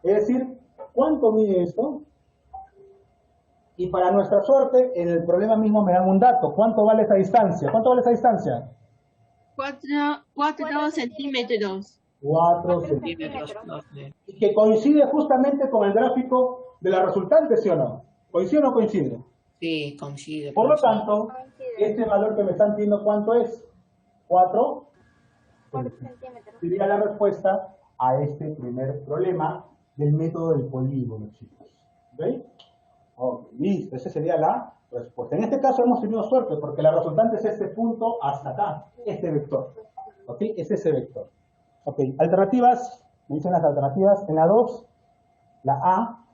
Es decir, ¿cuánto mide esto? Y para nuestra suerte, en el problema mismo me dan un dato. ¿Cuánto vale esa distancia? ¿Cuánto vale esa distancia? 4 centímetros. 4 Centímetros, centímetros. profe. Y que coincide justamente con el gráfico de la resultante, ¿sí o no? ¿Coincide o no coincide? Sí, coincide. Por lo profesor. tanto, este valor que me están pidiendo, ¿cuánto es? 4 centímetros. sería la respuesta a este primer problema del método del polígono, chicos. ¿Ok? Ok, listo, esa sería la respuesta. En este caso hemos tenido suerte porque la resultante es este punto hasta acá, este vector. ¿Ok? Es ese vector. Ok, alternativas, me dicen las alternativas. En la 2, la A.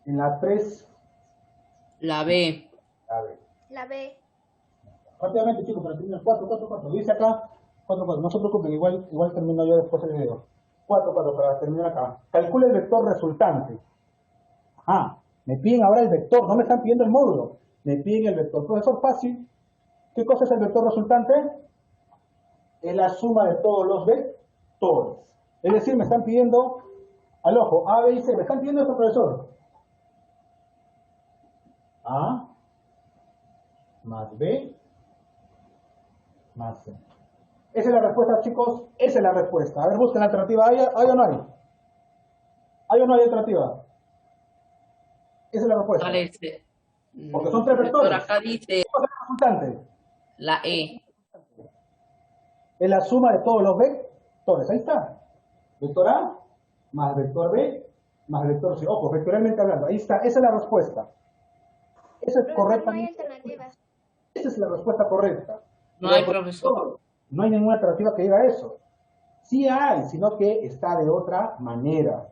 En la 3, La B. la B. La B. Rápidamente, chicos, para terminar. 4, 4, 4. Dice acá 4, 4. No se preocupen, igual termino yo después el video. 4, 4, para terminar acá. Calcula el vector resultante. Ajá. Me piden ahora el vector, no me están pidiendo el módulo. Me piden el vector. Profesor, fácil. ¿Qué cosa es el vector resultante? Es la suma de todos los vectores. Es decir, me están pidiendo, al ojo, A, B y C. Me están pidiendo esto, profesor. A más B más C. Esa es la respuesta, chicos. Esa es la respuesta. A ver, busquen la alternativa. ¿Hay o no hay? ¿Hay o no hay alternativa? Esa es la respuesta. ¿Cuál es? Porque son tres Profesor, vectores. acá dice ¿Qué cosa es el resultante? la E. Es la suma de todos los vectores. Ahí está. Vector A más vector B más vector C. Ojo, vectorialmente hablando. Ahí está. Esa es la respuesta. Esa es correcta. No hay alternativas. Esa es la respuesta correcta. No Pero, hay, profesor. no hay ninguna alternativa que diga eso. Sí hay, sino que está de otra manera.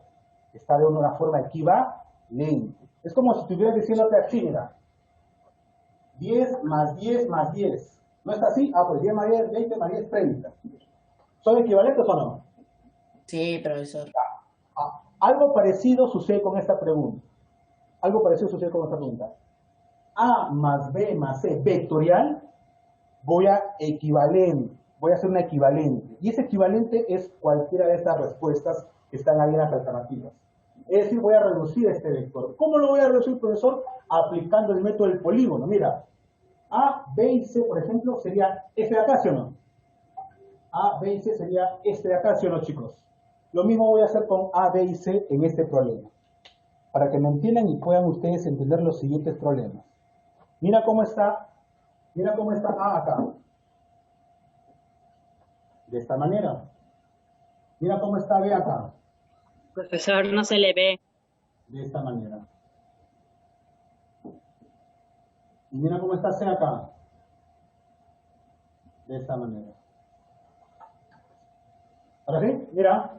Está de una forma equivalente. Es como si estuvieras diciéndote así, mira. 10 más 10 más 10. ¿No está así? Ah, pues 10 más 10, 20 más 10, 30. ¿Son equivalentes o no? Sí, profesor. Algo parecido sucede con esta pregunta. Algo parecido sucede con esta pregunta. A más B más C vectorial, voy a hacer una equivalente. Y ese equivalente es cualquiera de estas respuestas que están ahí en las alternativas. Es decir, voy a reducir este vector. ¿Cómo lo voy a reducir, profesor? Aplicando el método del polígono. Mira, A, B y C, por ejemplo, sería este de acá, ¿sí o no? A, B y C sería este de acá, ¿sí o no, chicos? Lo mismo voy a hacer con A, B y C en este problema. Para que me entiendan y puedan ustedes entender los siguientes problemas. Mira cómo está A acá. De esta manera. Mira cómo está B acá. Profesor, no se le ve. De esta manera. Y mira cómo está C acá. De esta manera. Ahora sí, mira.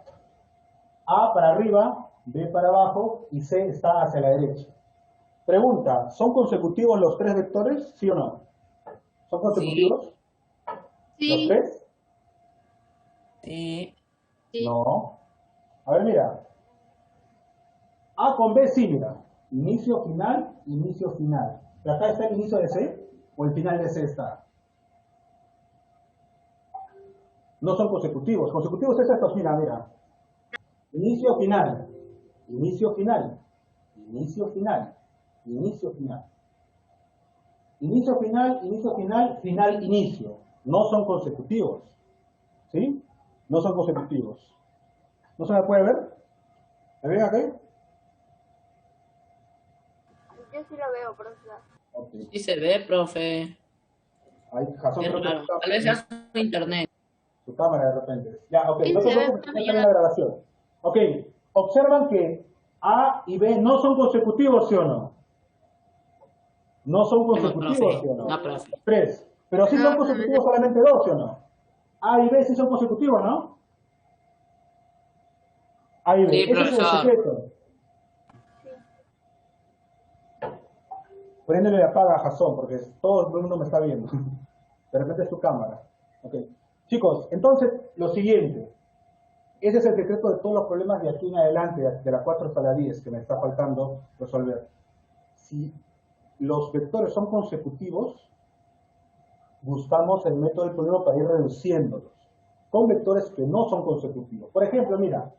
A para arriba, B para abajo y C está hacia la derecha. Pregunta, ¿son consecutivos los tres vectores? ¿Sí o no? ¿Son consecutivos? Sí. ¿Los tres? Sí. Sí. No. A ver, mira. A con B sí, mira. Inicio, final, inicio, final. ¿Pero acá está el inicio de C o el final de C está? No son consecutivos. Consecutivos es estos, mira. Inicio, final. Inicio, final. Inicio, final. Inicio, final. Inicio, final, inicio, final, final, inicio. No son consecutivos. ¿Sí? No son consecutivos. ¿No se me puede ver? ¿Me ven aquí? Yo sí lo veo, profesor. Ok. Sí se ve, profe. Ahí, Jason, Es creo que raro. Tal vez sea su internet. su cámara de repente. Ya, ok, Sí, no te se ve preocupes, ya muy está en bien. la grabación. Ok, observan que A y B no son consecutivos, ¿sí o no? No son No, consecutivos, ¿sí profe. o no? No, profe. Tres. Pero sí son No, consecutivos solamente dos, ¿sí o no? A y B sí son consecutivos, ¿no? A y B. Sí, Ese es el profesor. secreto. Préndele y apaga a Jason, porque todo el mundo me está viendo. De repente es tu cámara. Ok. Chicos, entonces, lo siguiente. Ese es el secreto de todos los problemas de aquí en adelante, de las 4 hasta la 10, que me está faltando resolver. Si los vectores son consecutivos, buscamos el método del polígono para ir reduciéndolos con vectores que no son consecutivos. Por ejemplo, mira,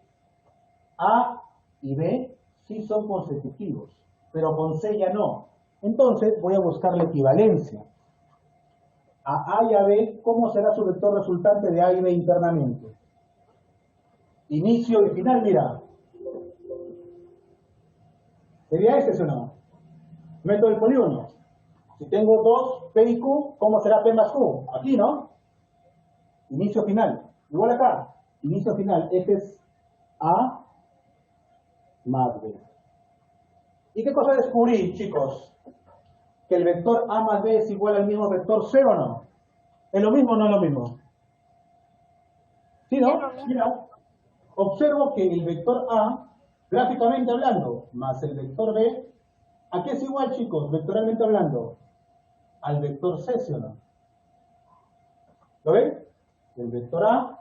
A y B sí son consecutivos, pero con C ya no. Entonces voy a buscar la equivalencia. A A y a B, ¿cómo será su vector resultante de A y B internamente? Inicio y final, mira. ¿Sería este, sí o no? Método del polígono. Si tengo 2, P y Q, ¿cómo será P más Q? Aquí, ¿no? Inicio, final. Igual acá. Inicio, final. Este es A más B. ¿Y qué cosa descubrí, chicos? Que el vector A más B es igual al mismo vector C, ¿o no? ¿Es lo mismo o no es lo mismo? ¿Sí, Es no? lo mismo. Mira, observo que el vector A, gráficamente hablando, más el vector B, ¿a qué es igual, chicos, vectorialmente hablando? Al vector C, ¿sí o no? ¿Lo ven? El vector A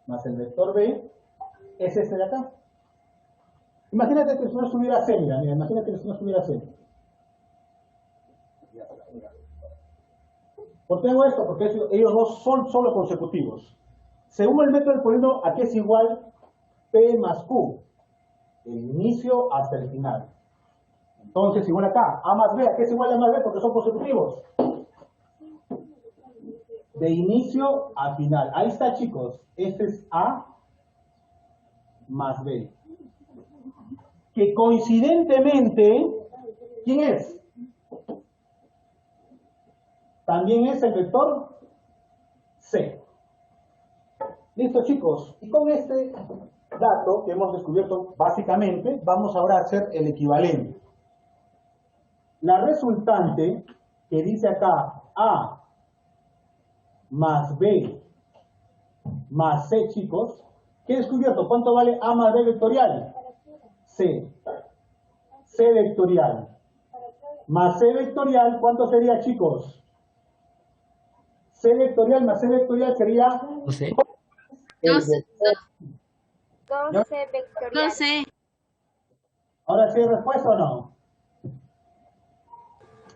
más el vector B es este de acá. Imagínate que el señor subiera C, mira, imagínate que el señor subiera C. ¿Por qué hago esto? Porque ellos dos son solo consecutivos. Según el método del polígono, ¿a qué es igual P más Q? El inicio hasta el final. Entonces, igual acá, A más B, ¿a qué es igual a más B? Porque son consecutivos. De inicio a final. Ahí está, chicos. Este es A más B. Que coincidentemente, ¿quién es? También es el vector C. Listo, chicos. Y con este dato que hemos descubierto básicamente, vamos ahora a hacer el equivalente. La resultante que dice acá A más B más C, chicos, ¿qué he descubierto? ¿Cuánto vale A más B vectorial? C. C vectorial. Más C vectorial, ¿cuánto sería, chicos? C vectorial más C vectorial sería... No sé. el 12. vector. 12 vectorial. 12. ¿Ahora sí hay respuesta o no?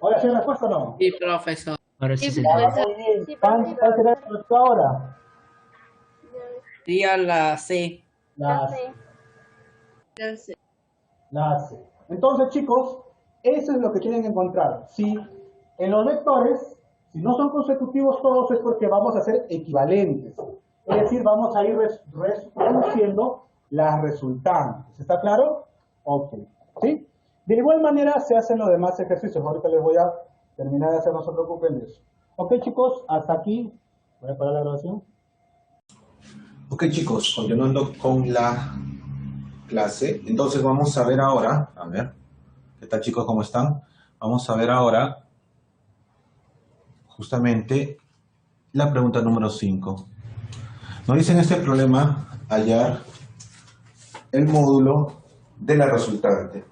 ¿Ahora sí hay respuesta o no? Sí, profesor. Ahora sí se Ah, entiende. muy bien. Sí, ¿Cuál profesor. será la respuesta ahora? Sería la C. La C. 12. La C. Entonces, chicos, eso es lo que tienen que encontrar. Si en los vectores, si no son consecutivos todos, es porque vamos a ser equivalentes. Es decir, vamos a ir reduciendo las resultantes. ¿Está claro? Ok. ¿Sí? De igual manera se hacen los demás ejercicios. Ahorita les voy a terminar de hacer, no se preocupen de eso. Ok, chicos, hasta aquí. Voy a parar la grabación. Ok, chicos, continuando con la clase, entonces vamos a ver ahora, a ver, ¿qué tal, chicos? ¿Cómo están? Vamos a ver ahora justamente la pregunta número 5. Nos dice en este problema hallar el módulo de la resultante.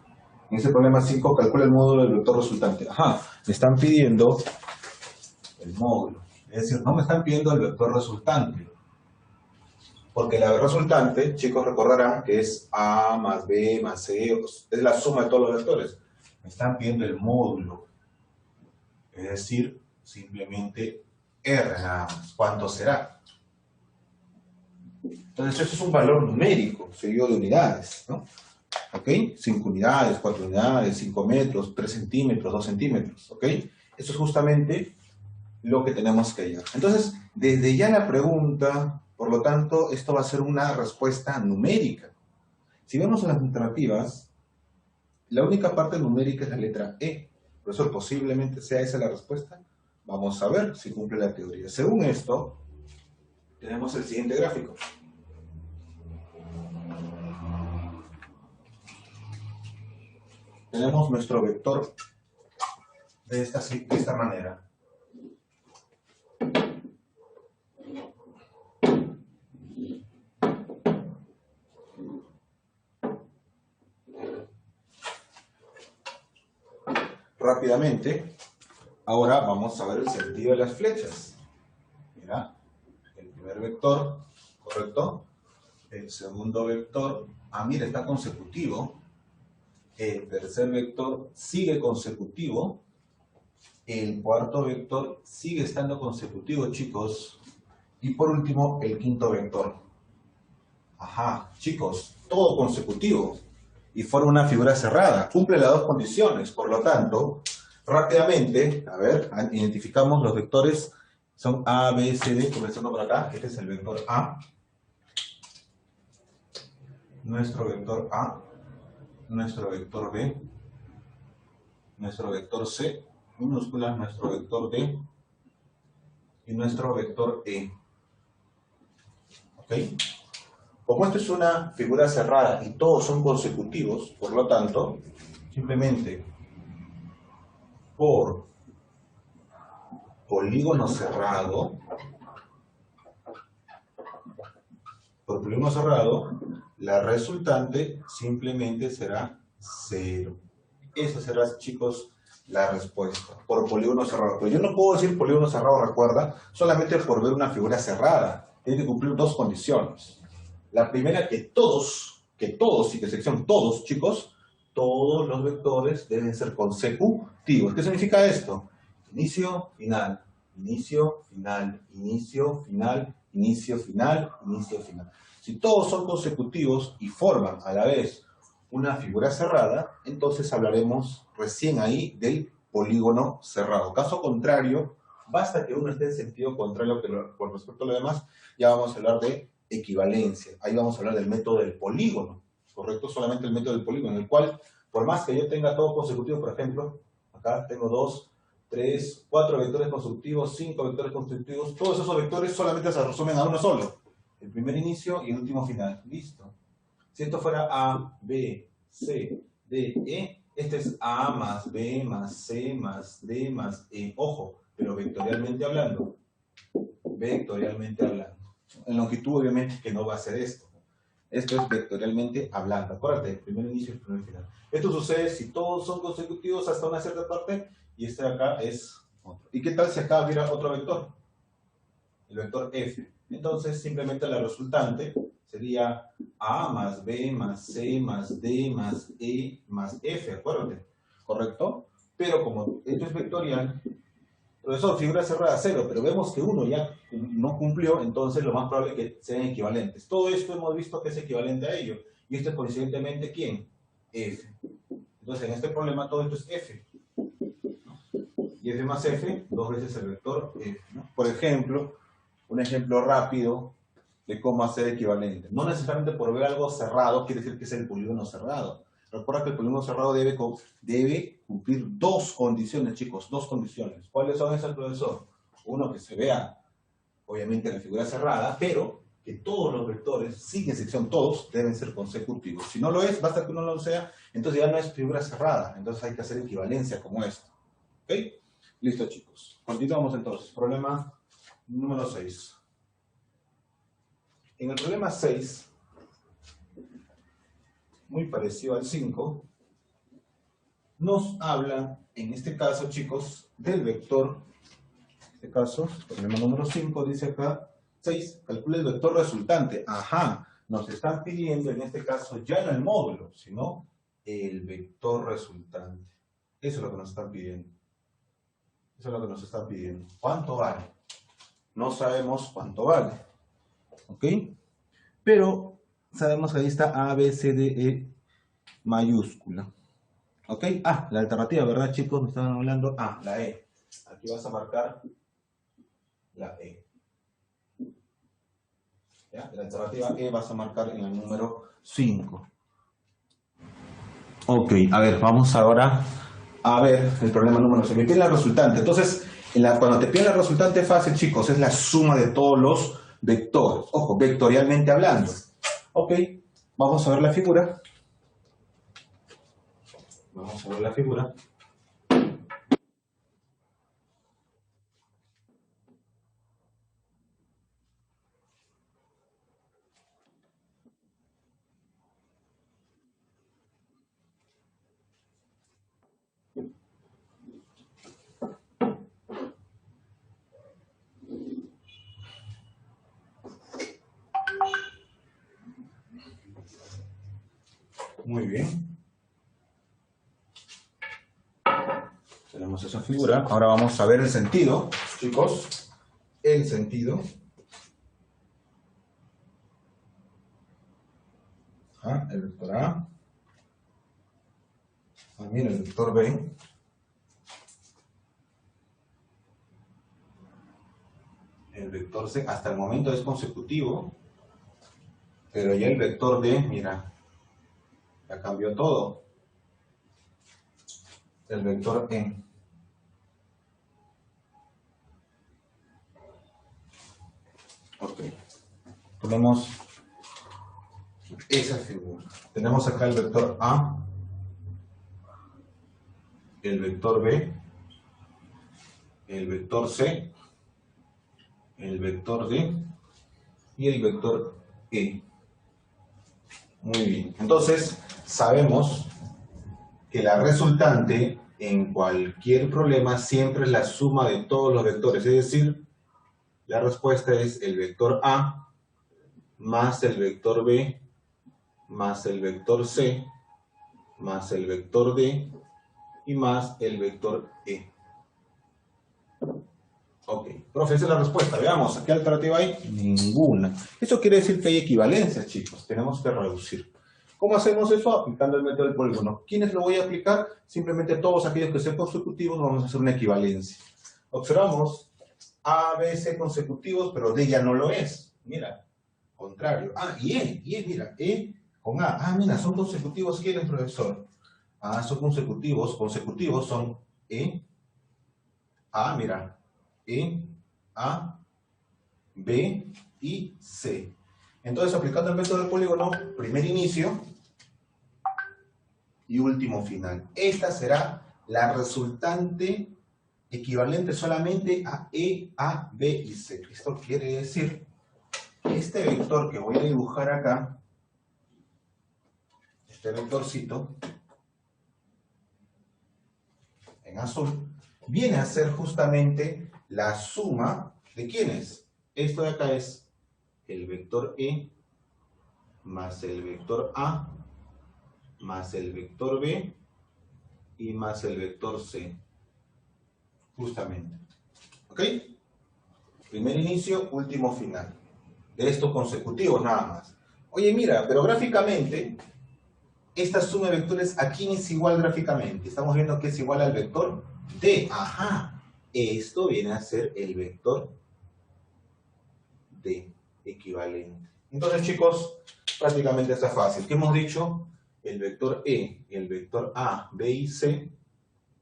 En este problema 5 calcula el módulo del vector resultante. Ajá, me están pidiendo el módulo, es decir, no me están pidiendo el vector resultante. Porque la resultante, chicos, recordarán que es A más B más C, es la suma de todos los vectores. Me están pidiendo el módulo. Es decir, simplemente R nada más. ¿Cuánto será? Entonces, eso es un valor numérico, seguido de unidades, ¿no? ¿Ok? 5 unidades, 4 unidades, 5 metros, 3 centímetros, 2 centímetros, ¿ok? Eso es justamente lo que tenemos que hallar. Entonces, desde ya la pregunta... Por lo tanto, esto va a ser una respuesta numérica. Si vemos en las alternativas, la única parte numérica es la letra E. Por eso posiblemente sea esa la respuesta. Vamos a ver si cumple la teoría. Según esto, tenemos el siguiente gráfico. Tenemos nuestro vector de esta manera. Rápidamente, ahora vamos a ver el sentido de las flechas. Mira, el primer vector, ¿correcto? El segundo vector, mira, está consecutivo. El tercer vector sigue consecutivo. El cuarto vector sigue estando consecutivo, chicos. Y por último, el quinto vector. Ajá, chicos, todo consecutivo. Y forma una figura cerrada. Cumple las dos condiciones. Por lo tanto, rápidamente, a ver, identificamos los vectores. Son A, B, C, D, comenzando por acá. Este es el vector A. Nuestro vector A. Nuestro vector B. Nuestro vector C. Minúscula, nuestro vector D. Y nuestro vector E. ¿Ok? Como esto es una figura cerrada y todos son consecutivos, por lo tanto, simplemente por polígono cerrado, la resultante simplemente será 0. Esa será, chicos, la respuesta, por polígono cerrado. Pero yo no puedo decir polígono cerrado, recuerda, solamente por ver una figura cerrada. Tiene que cumplir dos condiciones. La primera, que todos, y que sección todos, chicos, todos los vectores deben ser consecutivos. ¿Qué significa esto? Inicio, final, inicio, final, inicio, final, inicio, final, inicio, final. Si todos son consecutivos y forman a la vez una figura cerrada, entonces hablaremos recién ahí del polígono cerrado. Caso contrario, basta que uno esté en sentido contrario con respecto a lo demás, ya vamos a hablar de equivalencia. Ahí vamos a hablar del método del polígono, ¿correcto? Solamente el método del polígono, en el cual, por más que yo tenga todo consecutivo, por ejemplo, acá tengo 2, 3, 4 vectores consecutivos, 5 vectores consecutivos, todos esos vectores solamente se resumen a uno solo. El primer inicio y el último final. Listo. Si esto fuera A, B, C, D, E, este es A más B más C más D más E. Ojo, pero vectorialmente hablando. Vectorialmente hablando. En longitud obviamente que no va a ser esto. Esto es vectorialmente hablando. Acuérdate, primer inicio y primer final. Esto sucede si todos son consecutivos hasta una cierta parte y este de acá es otro. ¿Y qué tal si acá hubiera otro vector? El vector f. Entonces, simplemente la resultante sería a más b más c más d más e más f, acuérdate, ¿correcto? Pero como esto es vectorial, profesor, figura cerrada 0, pero vemos que uno ya no cumplió, entonces lo más probable es que sean equivalentes. Todo esto hemos visto que es equivalente a ello. Y esto es coincidentemente, ¿quién? F. Entonces, en este problema todo esto es f. Y f más f, 2 veces el vector f, ¿no? Por ejemplo, un ejemplo rápido de cómo hacer equivalente. No necesariamente por ver algo cerrado quiere decir que es el polígono cerrado. Recuerda que el polígono cerrado debe cumplir dos condiciones, chicos, dos condiciones. ¿Cuáles son esas, profesor? Uno, que se vea, obviamente, la figura cerrada, pero que todos los vectores, sin excepción todos, deben ser consecutivos. Si no lo es, basta que uno no lo sea, entonces ya no es figura cerrada. Entonces hay que hacer equivalencia como esto. ¿Ok? Listo, chicos. Continuamos entonces. Problema número 6. En el problema 6, muy parecido al 5, nos habla, en este caso, chicos, del vector. En este caso, problema número 5, dice acá, 6, calcula el vector resultante. Ajá, nos están pidiendo, en este caso, ya no el módulo, sino el vector resultante. Eso es lo que nos están pidiendo. Eso es lo que nos están pidiendo. ¿Cuánto vale? No sabemos cuánto vale. ¿Ok? Pero sabemos que ahí está A, B, C, D, E mayúscula. ¿Ok? Ah, la alternativa, ¿verdad, chicos? Me estaban hablando. Ah, la E. Aquí vas a marcar la E. ¿Ya? La alternativa E vas a marcar en el número 5. Ok, a ver, vamos ahora a ver el problema número 6. Me piden la resultante. Entonces, cuando te piden la resultante es fácil, chicos, es la suma de todos los vectores. Ojo, vectorialmente hablando. Ok, vamos a ver la figura. Vamos a ver la figura. Muy bien. Tenemos esa figura. Ahora vamos a ver el sentido, chicos. El sentido. El vector A. También el vector B. El vector C hasta el momento es consecutivo. Pero ya el vector D, mira, ya cambió todo. El vector E. Ok. Tenemos esa figura. Tenemos acá el vector A, el vector B, el vector C, el vector D y el vector E. Muy bien. Entonces, sabemos que la resultante en cualquier problema siempre es la suma de todos los vectores. Es decir, la respuesta es el vector A más el vector B más el vector C más el vector D y más el vector E. Ok, profe, esa es la respuesta. Veamos, ¿qué alternativa hay? Ninguna. Eso quiere decir que hay equivalencias, chicos. Tenemos que reducir. ¿Cómo hacemos eso? Aplicando el método del polígono. ¿Quiénes lo voy a aplicar? Simplemente todos aquellos que sean consecutivos vamos a hacer una equivalencia. Observamos A, B, C consecutivos, pero D ya no lo es. Mira, contrario. Ah, y E, mira, E con A. Ah, mira, son consecutivos. ¿Quién es, profesor? Ah, son consecutivos. Consecutivos son E, A, mira. E, A, B y C. Entonces, aplicando el método del polígono, primer inicio y último final. Esta será la resultante equivalente solamente a E, A, B y C. Esto quiere decir que este vector que voy a dibujar acá este vectorcito, en azul, viene a ser justamente la suma de ¿quiénes? Esto de acá es el vector E más el vector A más el vector B y más el vector C. Justamente. ¿Ok? Primer inicio, último final. De estos consecutivos nada más. Oye, mira, pero gráficamente, esta suma de vectores, ¿a quién es igual gráficamente? Estamos viendo que es igual al vector D. Ajá. Esto viene a ser el vector D equivalente. Entonces, chicos, prácticamente está fácil. ¿Qué hemos dicho? El vector E, el vector A, B y C,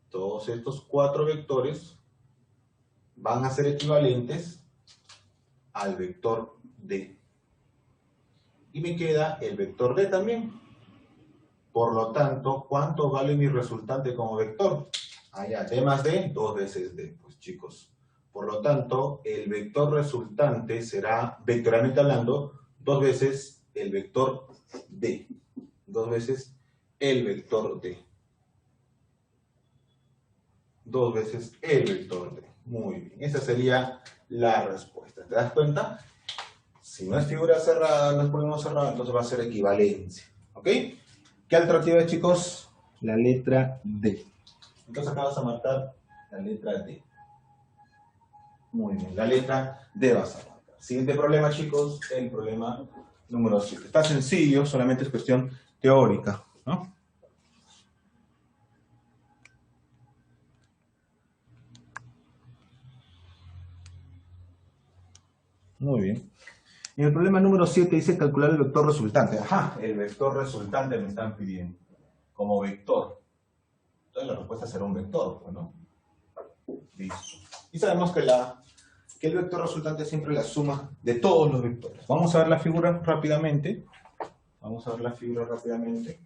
todos estos 4 vectores van a ser equivalentes al vector D. Y me queda el vector D también. Por lo tanto, ¿cuánto vale mi resultante como vector? Allá, D más D, 2 veces D. Pues chicos, por lo tanto, el vector resultante será, vectorialmente hablando, 2 veces el vector D. 2 veces el vector D. 2 veces el vector D. Muy bien, esa sería la respuesta. ¿Te das cuenta? Si no es figura cerrada, no es polígono cerrado, entonces va a ser equivalencia. ¿Ok? ¿Qué alternativa es, chicos? La letra D. Entonces acá vas a marcar la letra D. Muy bien, la letra D vas a marcar. Siguiente problema, chicos, el problema número 7. Está sencillo, solamente es cuestión teórica, ¿no? Muy bien. En el problema número 7 dice calcular el vector resultante. Ajá, el vector resultante me están pidiendo como vector. Entonces la respuesta será un vector, ¿no? Listo. Y sabemos que el vector resultante es siempre la suma de todos los vectores. Vamos a ver la figura rápidamente. Vamos a ver la figura rápidamente.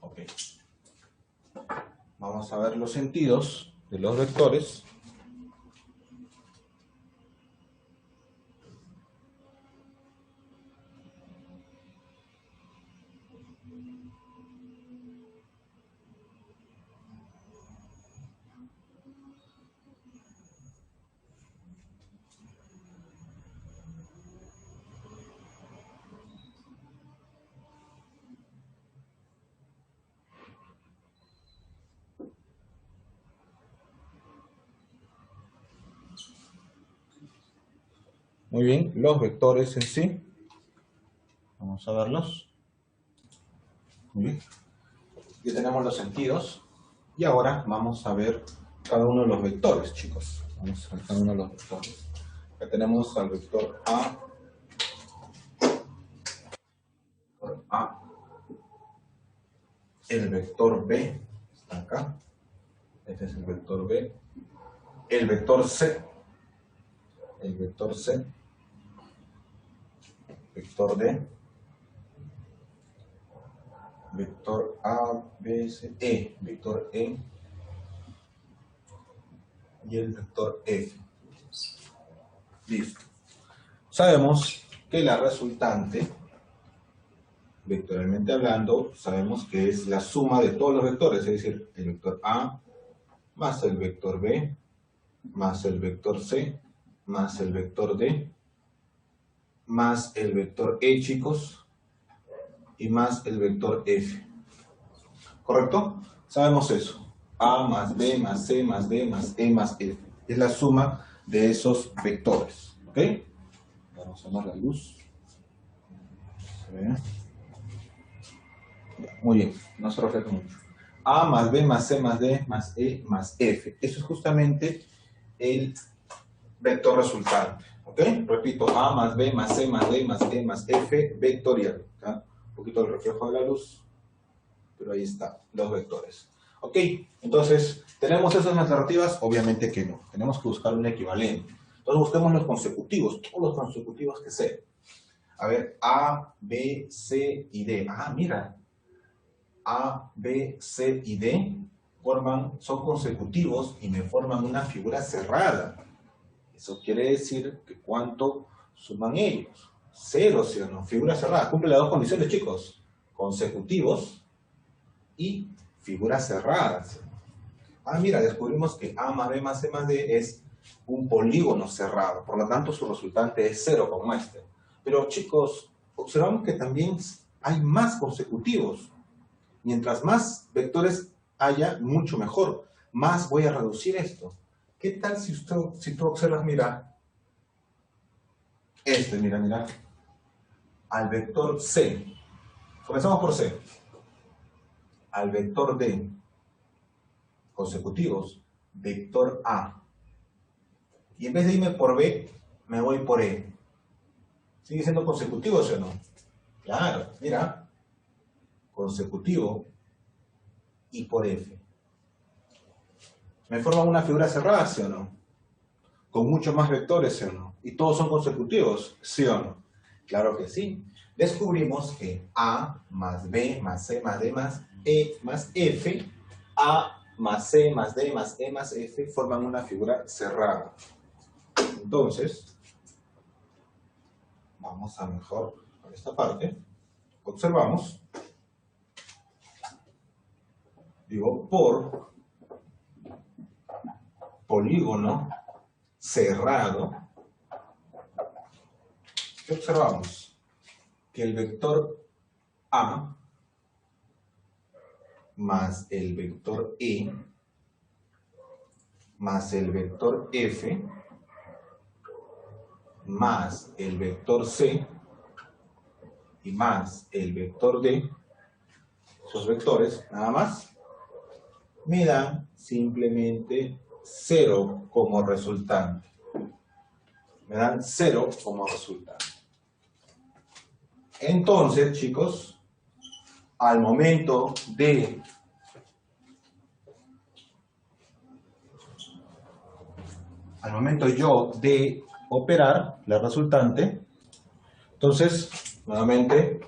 Ok. Vamos a ver los sentidos de los vectores. Muy bien, los vectores en sí. Vamos a verlos. Muy bien. Ya tenemos los sentidos. Y ahora vamos a ver cada uno de los vectores, chicos. Vamos a ver cada uno de los vectores. Acá tenemos al vector A. El vector B. Está acá. Este es el vector B. El vector C. El vector C. Vector D. Vector A, B, C, E. Vector E. Y el vector F. Listo. Sabemos que la resultante, vectorialmente hablando, sabemos que es la suma de todos los vectores, es decir, el vector A más el vector B más el vector C más el vector D más el vector E, chicos, y más el vector F. ¿Correcto? Sabemos eso. A más B más C más D más E más F. Es la suma de esos vectores. ¿Ok? Vamos a tomar la luz. Se ve. Muy bien, no se refleja mucho. A más B más C más D más E más F. Eso es justamente el vector resultante. ¿Ok? Repito, A más B más C más D más E más F vectorial. ¿Está? Un poquito el reflejo de la luz, pero ahí está, los vectores. ¿Ok? Entonces, ¿tenemos esas alternativas? Obviamente que no. Tenemos que buscar un equivalente. Entonces busquemos los consecutivos, todos los consecutivos que sé. A ver, A, B, C y D. Ah, mira. A, B, C y D son consecutivos y me forman una figura cerrada. Eso quiere decir que ¿cuánto suman ellos? 0, ¿sí o no? Figura cerrada. Cumple las dos condiciones, chicos. Consecutivos y figuras cerradas. Ah, mira, descubrimos que A más B más C más D es un polígono cerrado. Por lo tanto, su resultante es 0 como este. Pero, chicos, observamos que también hay más consecutivos. Mientras más vectores haya, mucho mejor. Más voy a reducir esto. ¿Qué tal si tú observas, mira, mira, al vector C. Comenzamos por C. Al vector D. Consecutivos. Vector A. Y en vez de irme por B, me voy por E. ¿Sigue siendo consecutivo, sí o no? Claro, mira. Consecutivo y por F. ¿Me forman una figura cerrada, sí o no? Con muchos más vectores, sí o no. ¿Y todos son consecutivos, sí o no? Claro que sí. Descubrimos que A más B más C más D más E más F, A más C más D más E más F forman una figura cerrada. Entonces, vamos a mejor a esta parte. Observamos. Digo, por polígono cerrado, ¿qué observamos? Que el vector A más el vector E más el vector F más el vector C y más el vector D, esos vectores, nada más, me dan simplemente 0 como resultante. Me dan 0 como resultante. Entonces, chicos, al momento yo de operar la resultante, entonces, nuevamente,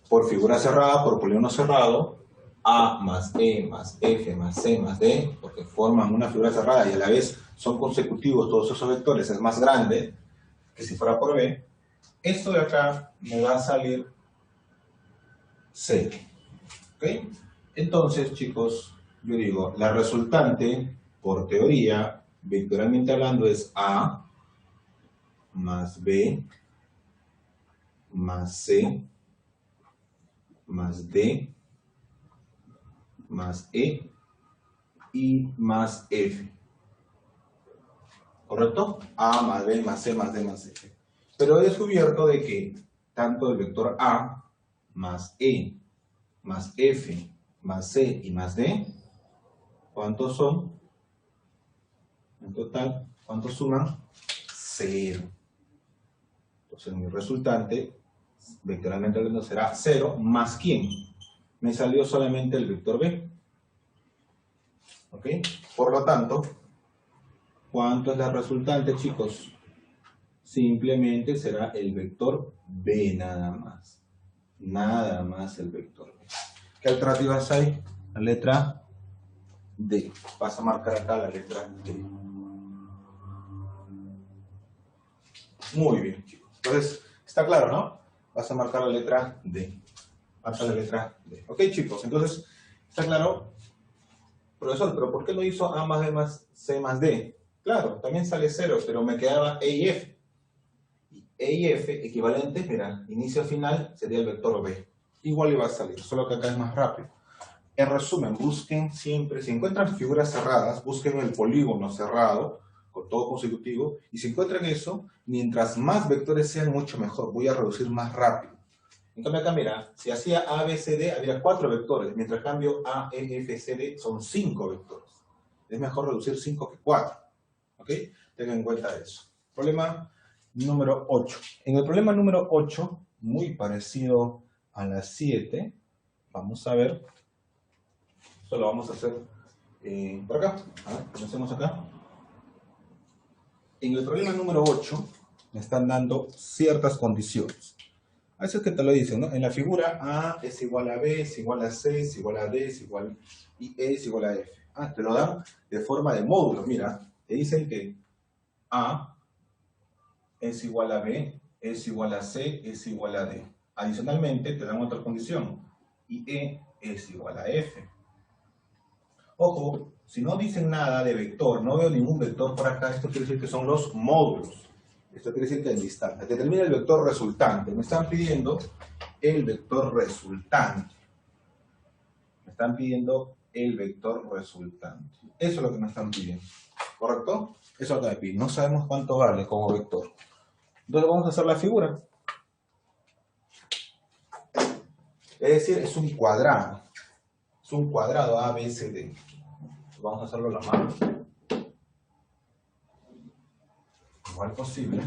por figura cerrada, por polígono cerrado, A más E más F más C más D, porque forman una figura cerrada y a la vez son consecutivos todos esos vectores, es más grande que si fuera por B, esto de acá me va a salir 0. ¿Ok? Entonces, chicos, yo digo, la resultante, por teoría, vectorialmente hablando, es A más B más C más D más E y más F. ¿Correcto? A más B más C más D más F. Pero he descubierto de que tanto el vector A más E más F más C y más D, ¿cuántos son? En total, ¿cuántos suman? 0. Entonces mi resultante, vectorialmente hablando, será 0 más ¿quién? Me salió solamente el vector B. ¿Ok? Por lo tanto, ¿cuánto es la resultante, chicos? Simplemente será el vector B nada más. Nada más el vector B. ¿Qué alternativas hay? La letra D. Vas a marcar acá la letra D. Muy bien, chicos. Entonces, está claro, ¿no? Vas a marcar la letra D. Marca la letra D. Ok, chicos. Entonces, ¿está claro? Profesor, ¿pero por qué no hizo A más B más C más D? Claro, también sale 0, pero me quedaba E y F. Y E y F equivalentes, mira, inicio final sería el vector B. Igual iba a salir, solo que acá es más rápido. En resumen, busquen siempre, si encuentran figuras cerradas, busquen el polígono cerrado, con todo consecutivo, y si encuentran eso, mientras más vectores sean, mucho mejor. Voy a reducir más rápido. En cambio acá, mira, si hacía A, B, C, D, habría 4 vectores, mientras en cambio A, E, F, C, D son 5 vectores. Es mejor reducir 5 que 4. ¿Ok? Tengan en cuenta eso. Problema número 8. En el problema número 8, muy parecido a la 7, vamos a ver, esto lo vamos a hacer por acá. A ver, comencemos acá. En el problema número 8 me están dando ciertas condiciones. A veces que te lo dicen, ¿no? En la figura A es igual a B, es igual a C, es igual a D, es igual y E es igual a F. Ah, te lo dan de forma de módulos. Mira, te dicen que A es igual a B, es igual a C, es igual a D. Adicionalmente, te dan otra condición. Y E es igual a F. Ojo, si no dicen nada de vector, no veo ningún vector por acá, esto quiere decir que son los módulos. Esto quiere decir que en distancia. Determina el vector resultante. Me están pidiendo el vector resultante. Me están pidiendo el vector resultante. Eso es lo que me están pidiendo. ¿Correcto? Eso es lo que me piden. No sabemos cuánto vale como vector. Entonces vamos a hacer la figura. Es decir, es un cuadrado. Es un cuadrado A, B, C, D. Vamos a hacerlo a la mano. Igual posible.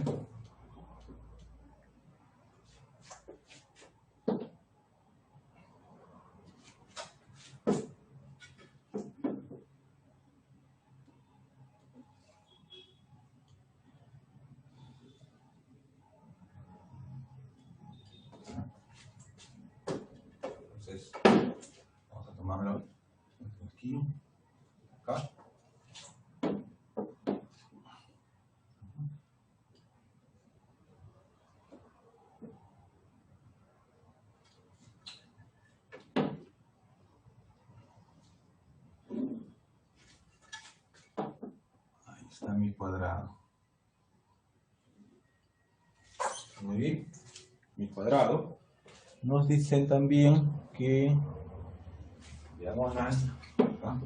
Entonces, vamos a tomarlo aquí, acá. Ahí está mi cuadrado. Muy bien. Mi cuadrado. Nos dicen también que diagonal acá.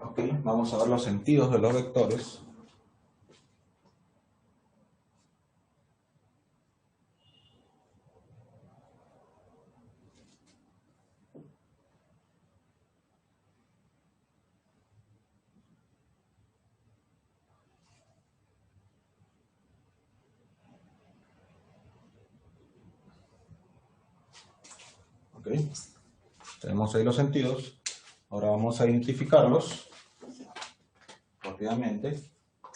Ok, vamos a ver los sentidos de los vectores. Ok, tenemos ahí los sentidos. Ahora vamos a identificarlos rápidamente.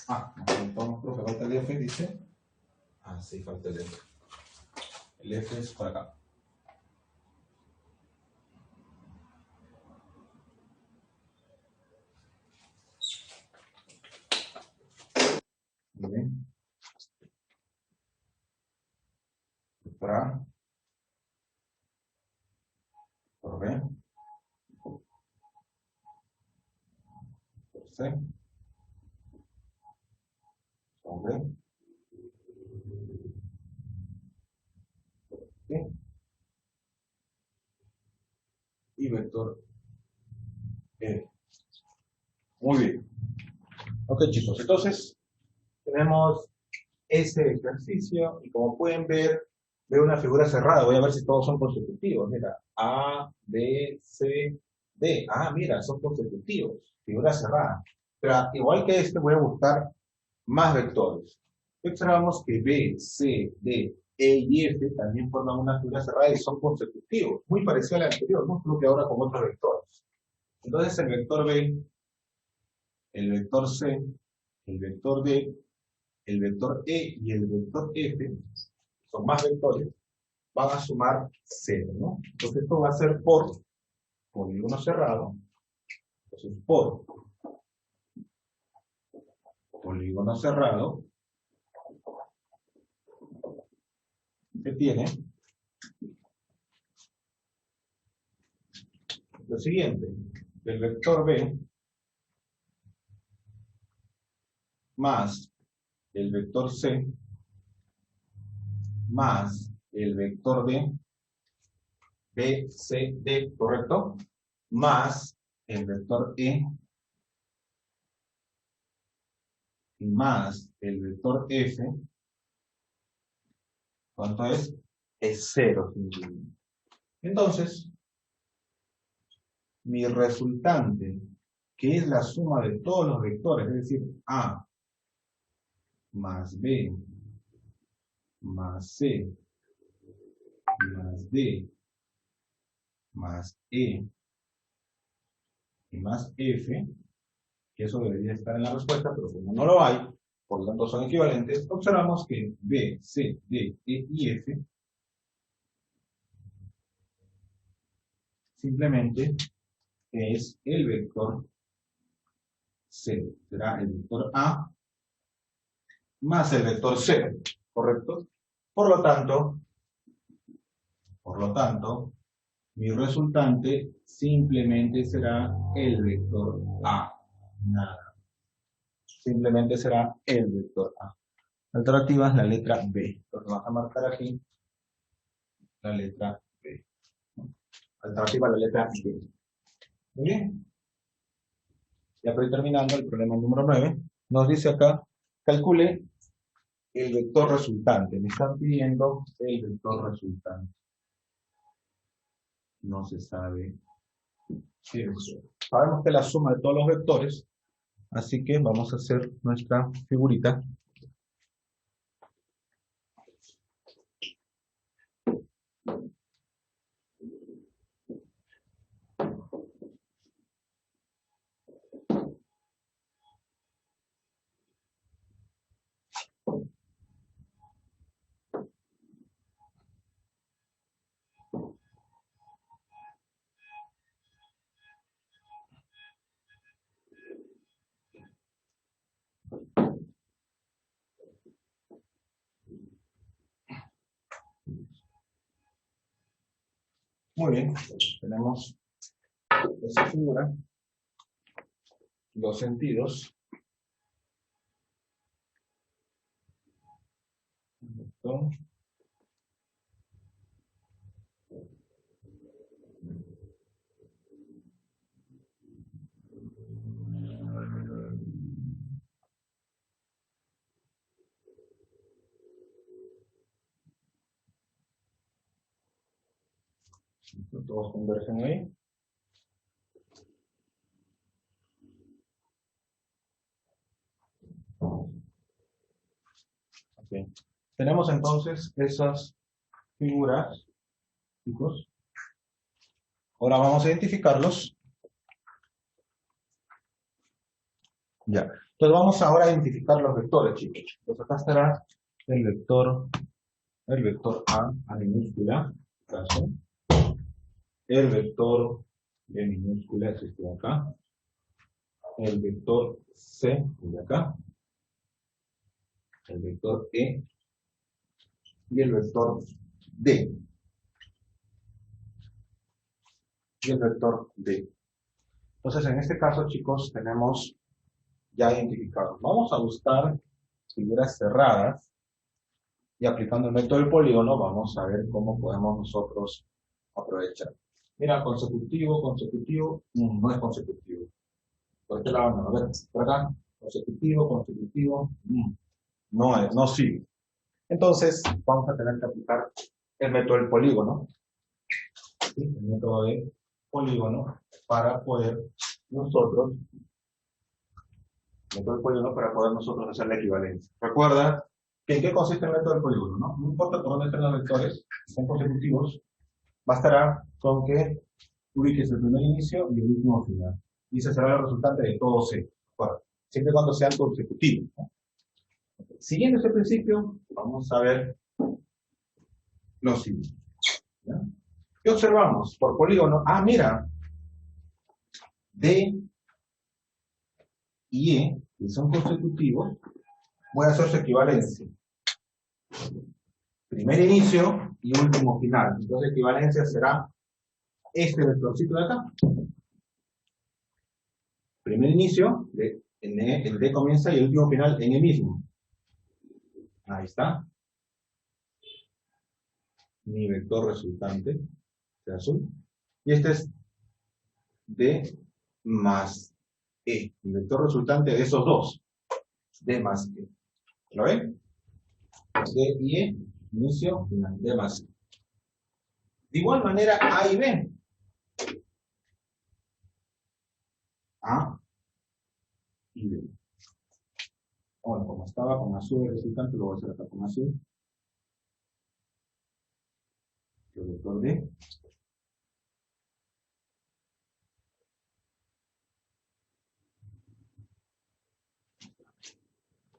Ah, nos preguntamos, profe, falta el F, dice. Ah, sí, falta el F. El F es para acá. Muy bien. Por A. Por B. Por C. Por D. ¿Sí? Y vector E. Muy bien. Ok, chicos, entonces tenemos ese ejercicio y como pueden ver, veo una figura cerrada. Voy a ver si todos son consecutivos. Mira, A, B, C, D. Ah, mira, son consecutivos. Figura cerrada. Pero igual que este, voy a buscar más vectores. Observamos que B, C, D, E y F también forman una figura cerrada y son consecutivos. Muy parecido al anterior, ¿no? Creo que ahora con otros vectores. Entonces el vector B, el vector C, el vector D, el vector E y el vector F, son más vectores, van a sumar 0, ¿no? Entonces esto va a ser por polígono cerrado. Entonces por polígono cerrado, que tiene lo siguiente: el vector B más el vector C más el vector D, B, C, D, ¿correcto? Más el vector E y más el vector F. ¿Cuánto es? Es 0. Entonces, mi resultante, que es la suma de todos los vectores, es decir, A más B más C más D más E y más F, que eso debería estar en la respuesta, pero como no lo hay, por lo tanto son equivalentes, observamos que B, C, D, E y F simplemente es el vector C, será el vector A más el vector C, ¿correcto? Por lo tanto, mi resultante simplemente será el vector A, nada. Simplemente será el vector A. La alternativa es la letra B. Entonces vamos a marcar aquí la letra B. Alternativa la letra B. Muy bien. Ya estoy terminando el problema número 9. Nos dice acá, calcule el vector resultante. Me están pidiendo el vector resultante. No se sabe qué es. Sabemos que es la suma de todos los vectores, así que vamos a hacer nuestra figurita. Muy bien, tenemos esa figura, los sentidos. Todos convergen ahí. Okay. Tenemos entonces esas figuras, chicos. Ahora vamos a identificarlos. Ya. Entonces vamos ahora a identificar los vectores, chicos. Entonces acá estará el vector A minúscula, caso. El vector B minúscula, este de acá. El vector C, de acá. El vector E. Y el vector D. Y el vector D. Entonces, en este caso, chicos, tenemos ya identificados. Vamos a buscar figuras cerradas. Y aplicando el método del polígono, vamos a ver cómo podemos nosotros aprovechar. Mira, consecutivo, no es consecutivo. Por este lado no, a ver, por acá, consecutivo, no sigue. Entonces, vamos a tener que aplicar el método del polígono. ¿Sí? El método de polígono para poder nosotros hacer la equivalencia. Recuerda que en qué consiste el método del polígono, ¿no? No importa por dónde estén los vectores, si son consecutivos, bastará con que ubiques el primer inicio y el último final. Y ese será el resultante de todo C. Bueno, siempre y cuando sean consecutivos, ¿no? Siguiendo ese principio, vamos a ver lo siguiente. ¿Ya? ¿Qué observamos? Por polígono, mira, D y E, que son consecutivos, voy a hacer su equivalencia. Primer inicio y último final. Entonces, equivalencia será este vectorcito de acá. Primer inicio de en E, el D comienza y el último final en E mismo. Ahí está. Mi vector resultante de azul. Y este es D más E. El vector resultante de esos dos. D más E. ¿Lo ven? D y E, inicio, final, D más E. De igual manera, A y B. A y B. Bueno, como estaba con azul el resultante, lo voy a hacer acá con azul. El vector D.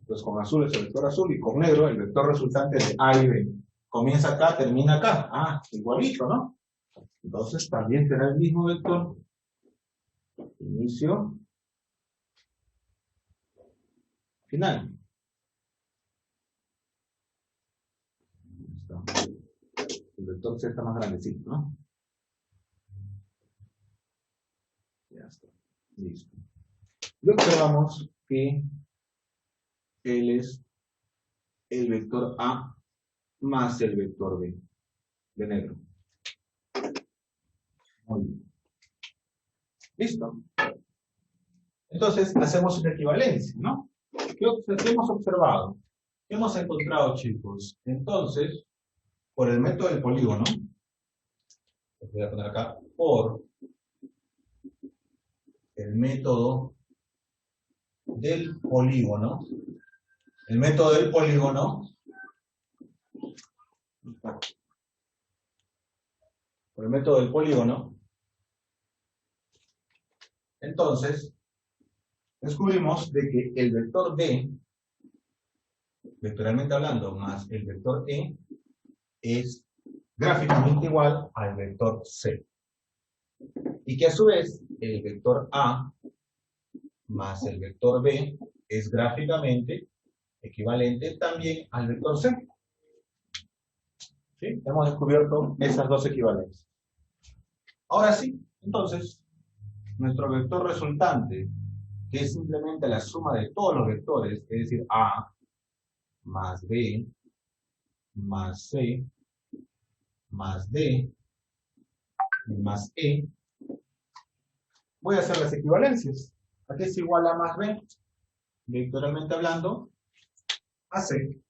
Entonces con azul es el vector azul y con negro el vector resultante de A y B. Comienza acá, termina acá. Ah, igualito, ¿no? Entonces también será el mismo vector. Inicio. Final. Ahí está. El vector C está más grandecito, ¿no? Ya está. Listo. Y observamos que él es el vector A más el vector B de negro. Muy bien. Listo. Entonces hacemos una equivalencia, ¿no? ¿Qué hemos observado? ¿Qué hemos encontrado, chicos? Entonces, por el método del polígono, lo voy a poner acá, por el método del polígono, el método del polígono, por el método del polígono, entonces, descubrimos de que el vector D, vectorialmente hablando, más el vector E, es gráficamente igual al vector C. Y que a su vez, el vector A más el vector B es gráficamente equivalente también al vector C. ¿Sí? Hemos descubierto esas dos equivalencias. Ahora sí, entonces, nuestro vector resultante, que es simplemente la suma de todos los vectores, es decir, A más B más C más D más E, voy a hacer las equivalencias. ¿A qué es igual A más B? Vectorialmente hablando, a C.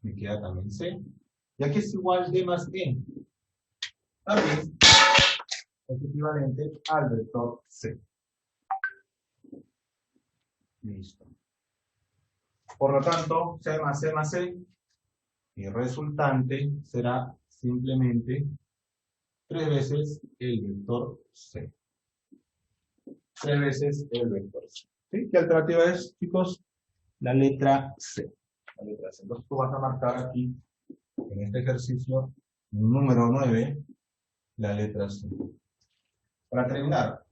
Me queda también C. ¿Y a qué es igual D más E? También es equivalente al vector C. Listo. Por lo tanto, C más C más C, y resultante será simplemente 3 veces el vector C. 3 veces el vector C. ¿Sí? ¿Qué alternativa es, chicos? La letra C. La letra C. Entonces tú vas a marcar aquí, en este ejercicio número 9, la letra C. Para terminar,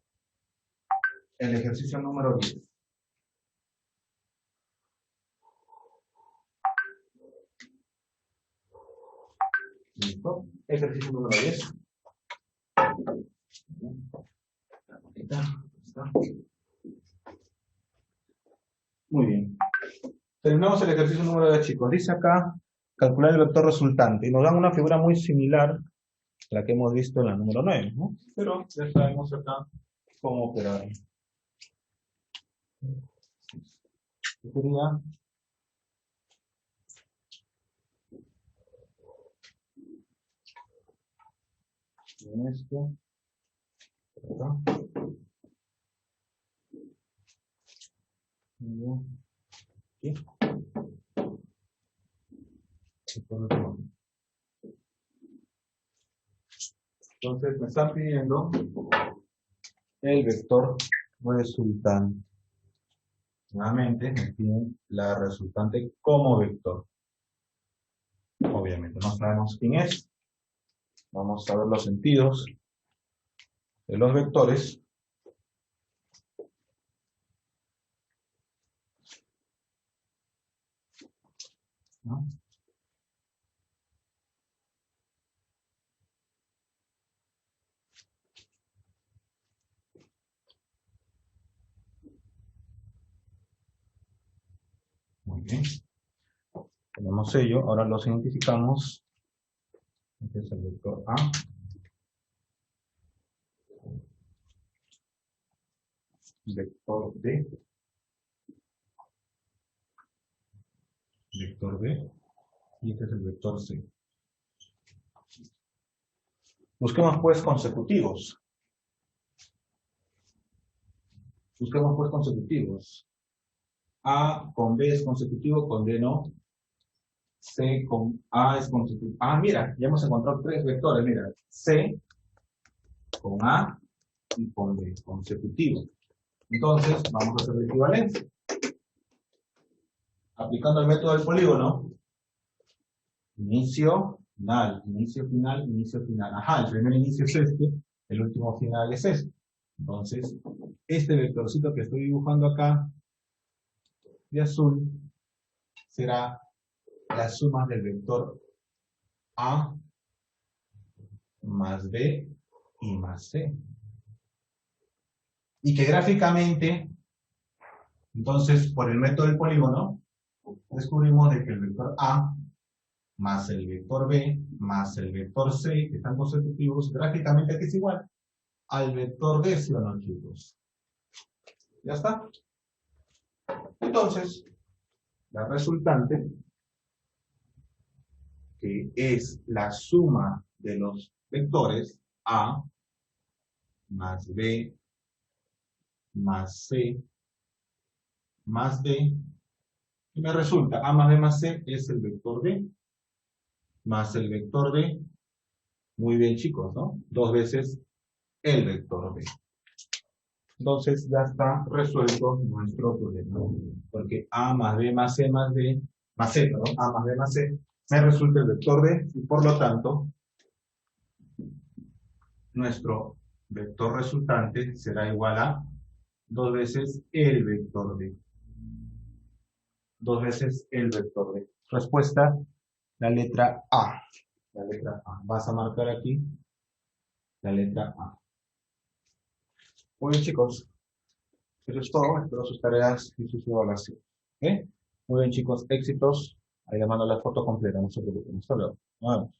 el ejercicio número 10. ¿Listo? Ejercicio número 10. Está. Muy bien. Terminamos el ejercicio número 10, chicos. Dice acá, calcular el vector resultante. Y nos dan una figura muy similar a la que hemos visto en la número 9, ¿no? Pero ya sabemos acá cómo operar. Sería en esto, acá. Aquí. Entonces me están pidiendo el vector resultante. Nuevamente me piden la resultante como vector. Obviamente no sabemos quién es. Vamos a ver los sentidos de los vectores. ¿No? Bien. Tenemos sello, ahora los identificamos. Este es el vector A. Vector D. Vector B. Y este es el vector C. Busquemos pues consecutivos. Busquemos pues consecutivos. A con B es consecutivo, con D no. C con A es consecutivo. Ah, mira, ya hemos encontrado tres vectores. Mira, C con A y con B, consecutivo. Entonces, vamos a hacer la equivalencia. Aplicando el método del polígono, inicio, final, inicio, final, inicio, final. Ajá, el primer inicio es este, el último final es este. Entonces, este vectorcito que estoy dibujando acá, de azul, será la suma del vector A más B y más C. Y que gráficamente, entonces, por el método del polígono, descubrimos de que el vector A más el vector B más el vector C, que están consecutivos, gráficamente aquí es igual al vector D, ¿sí o no, chicos? ¿Ya está? Entonces, la resultante, que es la suma de los vectores A más B más C más D, y me resulta A más B más C es el vector B más el vector B. Muy bien, chicos, ¿no? Dos veces el vector B. Entonces ya está resuelto nuestro problema, porque A más B más C más D, más C, perdón, A más B más C, me resulta el vector B, y por lo tanto, nuestro vector resultante será igual a dos veces el vector B. Dos veces el vector B. Respuesta, la letra A. La letra A. Vas a marcar aquí la letra A. Muy bien, chicos. Eso es todo. Espero sus tareas y sus evaluaciones. ¿Eh? Muy bien, chicos. Éxitos. Ahí le mando la foto completa. No se preocupen. Hasta luego. Nos vemos.